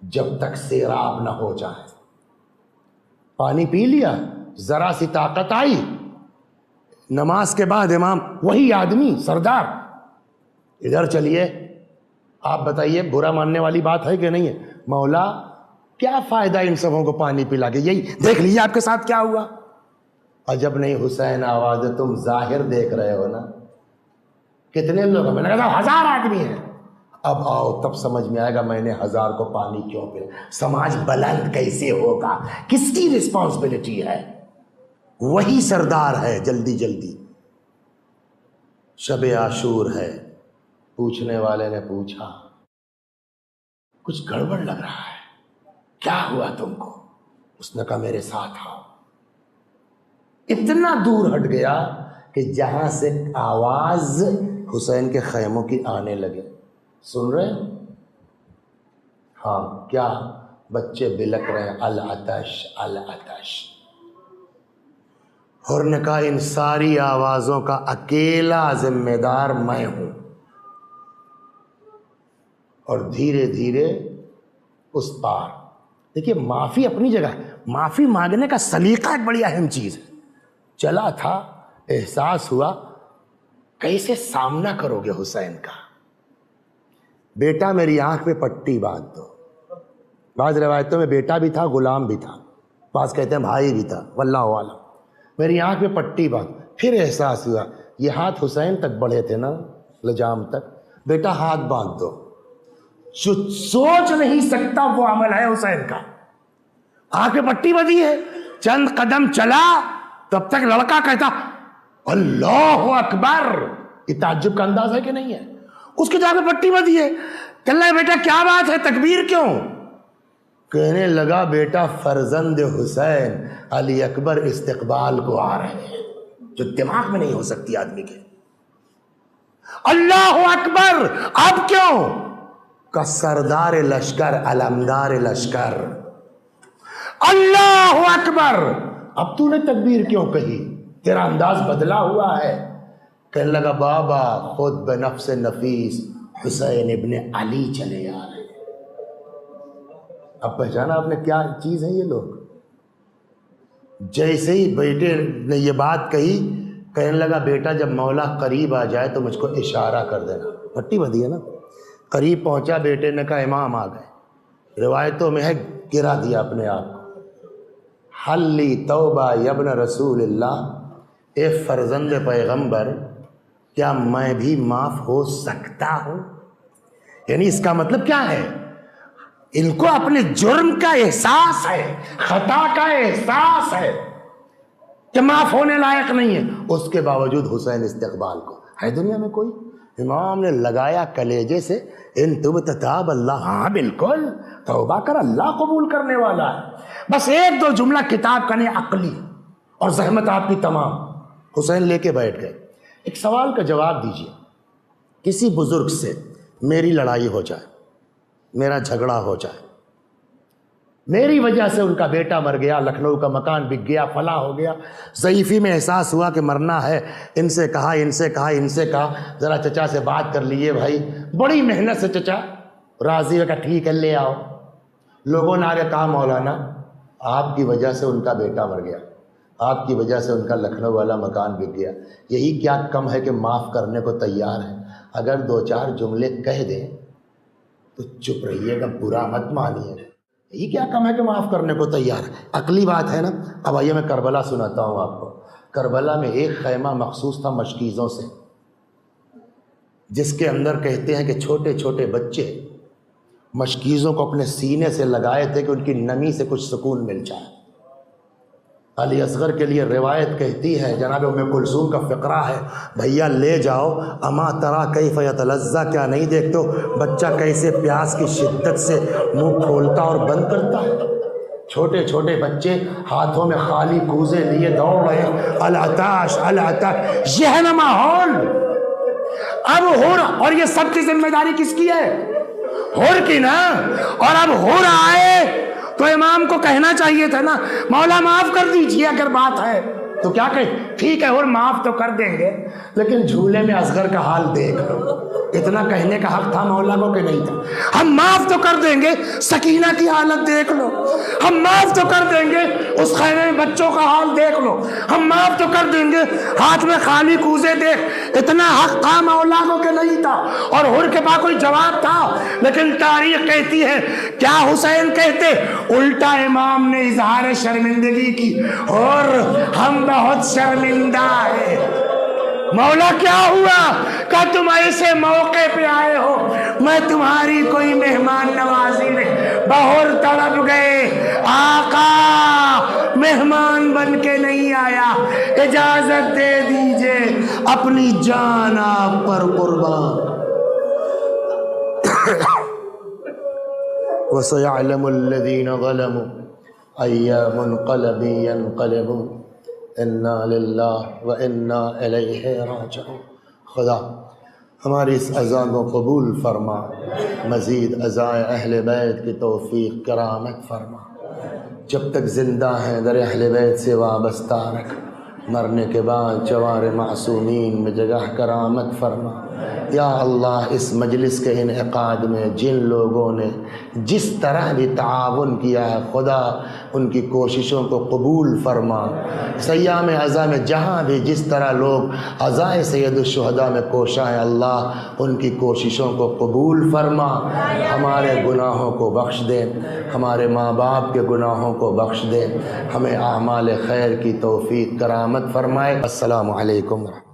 جب تک سیراب نہ ہو جائے. پانی پی لیا، ذرا سی طاقت آئی، نماز کے بعد امام وہی آدمی سردار، ادھر چلیے. آپ بتائیے برا ماننے والی بات ہے کہ نہیں ہے؟ مولا کیا فائدہ ان سبوں کو پانی پلا کے؟ یہی دیکھ لیجیے آپ کے ساتھ کیا ہوا. عجب نہیں حسین آواز، تم ظاہر دیکھ رہے ہو نا. کتنے لوگ ہیں؟ میں نے کہا 1000 آدمی ہیں. اب آؤ تب سمجھ میں آئے گا میں نے 1000 کو پانی کیوں پیا. سماج بلند کیسے ہوگا؟ کس کی رسپانسبلٹی ہے؟ وہی سردار ہے. جلدی شب عاشور ہے، پوچھنے والے نے پوچھا کچھ گڑبڑ لگ رہا ہے، کیا ہوا تم کو؟ اس نے کہا میرے ساتھ آؤ. اتنا دور ہٹ گیا کہ جہاں سے آواز حسین کے خیموں کی آنے لگے. سن رہے ہیں؟ ہاں، کیا بچے بلک رہے ہیں، العطش العطش. حر نے کہا ان ساری آوازوں کا اکیلا ذمہ دار میں ہوں، اور دھیرے دھیرے اس پار. دیکھیے معافی اپنی جگہ ہے، معافی مانگنے کا سلیقہ ایک بڑی اہم چیز ہے. چلا تھا، احساس ہوا، کیسے سامنا کرو گے حسین کا؟ بیٹا میری آنکھ پہ پٹی باندھ دو. بعض روایتوں میں بیٹا بھی تھا، غلام بھی تھا، بعض کہتے ہیں بھائی بھی تھا، واللہ عالم. میری آنکھ پہ پٹی باندھ. پھر احساس ہوا یہ ہاتھ حسین تک بڑھے تھے نا، لجام تک. بیٹا ہاتھ باندھ دو. جو سوچ نہیں سکتا وہ عمل ہے حسین کا. آنکھ پہ پٹی بندھی ہے، چند قدم چلا تب تک لڑکا کہتا اللہ اکبر. یہ تعجب کا انداز ہے کہ نہیں ہے؟ اس کی جگہ پٹی بندھی ہے. کہنے لگا بیٹا کیا بات ہے، تکبیر کیوں؟ کہنے لگا بیٹا فرزند حسین علی اکبر استقبال کو آ رہے ہیں، جو دماغ میں نہیں ہو سکتی آدمی کے. اللہ اکبر. اب کیوں؟ کا سردار لشکر، علمدار لشکر. اللہ اکبر. اب تو نے تکبیر کیوں کہی؟ تیرا انداز بدلا ہوا ہے. کہنے لگا بابا خود بنفس نفیس حسین ابن علی چلے آ رہے ہیں. اب پہچانا آپ نے کیا چیز ہے یہ لوگ؟ جیسے ہی بیٹے نے یہ بات کہی، کہنے لگا بیٹا جب مولا قریب آ جائے تو مجھ کو اشارہ کر دینا. پٹی بندھی ہے نا. قریب پہنچا، بیٹے نے کہا امام آ گئے. روایتوں میں ہے گرا دیا اپنے آپ کو. حلی توبہ یبن رسول اللہ، اے فرزند پیغمبر کیا میں بھی معاف ہو سکتا ہوں؟ یعنی اس کا مطلب کیا ہے؟ ان کو اپنے جرم کا احساس ہے، خطا کا احساس ہے کہ معاف ہونے لائق نہیں ہے. اس کے باوجود حسین استقبال کو ہے دنیا میں کوئی؟ امام نے لگایا کلیجے سے ان تبت تاب اللہ. ہاں بالکل توبہ کر، اللہ قبول کرنے والا ہے. بس ایک دو جملہ کتاب کا نہیں، عقلی اور زحمت آپ کی تمام. حسین لے کے بیٹھ گئے. ایک سوال کا جواب دیجیے. کسی بزرگ سے میری لڑائی ہو جائے، میرا جھگڑا ہو جائے، میری وجہ سے ان کا بیٹا مر گیا، لکھنؤ کا مکان بک گیا، فلاں ہو گیا، ضعیفی میں احساس ہوا کہ مرنا ہے، ان سے کہا ذرا چچا سے بات کر لیے بھائی. بڑی محنت سے چچا راضی ہو کہ ٹھیک ہے لے آؤ. لوگوں نے آگے کہا مولانا آپ کی وجہ سے ان کا بیٹا مر گیا، آپ کی وجہ سے ان کا لکھنؤ والا مکان بک گیا، یہی کیا کم ہے کہ معاف کرنے کو تیار ہے؟ اگر دو چار جملے کہہ دیں تو چپ رہیے گا، برا مت مانیے. یہی کیا کم ہے کہ معاف کرنے کو تیار ہے؟ عقلی بات ہے نا. اب آئیے میں کربلا سناتا ہوں آپ کو. کربلا میں ایک خیمہ مخصوص تھا مشکیزوں سے، جس کے اندر کہتے ہیں کہ چھوٹے چھوٹے بچے مشکیزوں کو اپنے سینے سے لگائے تھے کہ ان کی نمی سے کچھ سکون مل جائے. علی اصغر کے لیے روایت کہتی ہے، جناب ام کلثوم کا فقرہ ہے، بھیا لے جاؤ اما ترا کیف یتلذا، کیا نہیں دیکھتے ہو بچہ کیسے پیاس کی شدت سے منہ کھولتا اور بند کرتا ہے. چھوٹے چھوٹے بچے ہاتھوں میں خالی کوزے لیے دوڑ رہے ہیں، العطاش العطاش. یہ ہے نا ماحول. اب ہو رہا، اور یہ سب کی ذمہ داری کس کی ہے؟ ہور کی نا. اور اب ہو رہا ہے تو امام کو کہنا چاہیے تھا نا مولا معاف کر دیجیے. اگر بات ہے تو کیا کہیں؟ ٹھیک ہے اور معاف تو کر دیں گے، لیکن جھولے میں اصغر کا حال دیکھ لو. اتنا کہنے کا حق تھا مولا کو کہ نہیں تھا؟ ہم معاف تو کر دیں گے، سکینہ کی حالت دیکھ لو. ہم معاف تو کر دیں گے، اس خیمے میں بچوں کا حال دیکھ لو. ہم معاف تو کر دیں گے، ہاتھ میں خالی کوزے دیکھ. اتنا حق تھا مولا کو کہ نہیں تھا؟ اور ہر کے پاس کوئی جواب تھا؟ لیکن تاریخ کہتی ہے، کیا حسین کہتے؟ الٹا امام نے اظہار شرمندگی کی، اور ہم بہت شرمندہ ہیں. مولا کیا ہوا؟ کہ تم ایسے موقع پہ آئے ہو، میں تمہاری کوئی مہمان نوازی نہیں، بہر تڑپ گئے. آقا مہمان بن کے نہیں آیا، اجازت دے دیجئے اپنی جان آپ پر قربان. وَسَيَعْلَمُ الَّذِينَ ظَلَمُوا أَيَّ مُنْقَلَبٍ يَنْقَلِبُونَ اِنَّا لِلَّهِ وَإِنَّا إِلَيْهِ رَاجِعُونَ. خدا ہماری اس عزا کو قبول فرما، مزید عزائے اہل بیت کی توفیق کرامت فرما. جب تک زندہ ہیں در اہل بیت سے وابستہ رکھ، مرنے کے بعد چوار معصومین میں جگہ کرامت فرما۔ یا اللہ اس مجلس کے انعقاد میں جن لوگوں نے جس طرح بھی تعاون کیا ہے خدا ان کی کوششوں کو قبول فرما۔ سیام عزا میں جہاں بھی جس طرح لوگ عزائے سید الشہداء میں کوشاں ہیں اللہ ان کی کوششوں کو قبول فرما۔ ہمارے گناہوں کو بخش دے، ہمارے ماں باپ کے گناہوں کو بخش دے، ہمیں اعمال خیر کی توفیق کرامت فرمائے۔ السلام علیکم ورحمۃ اللہ۔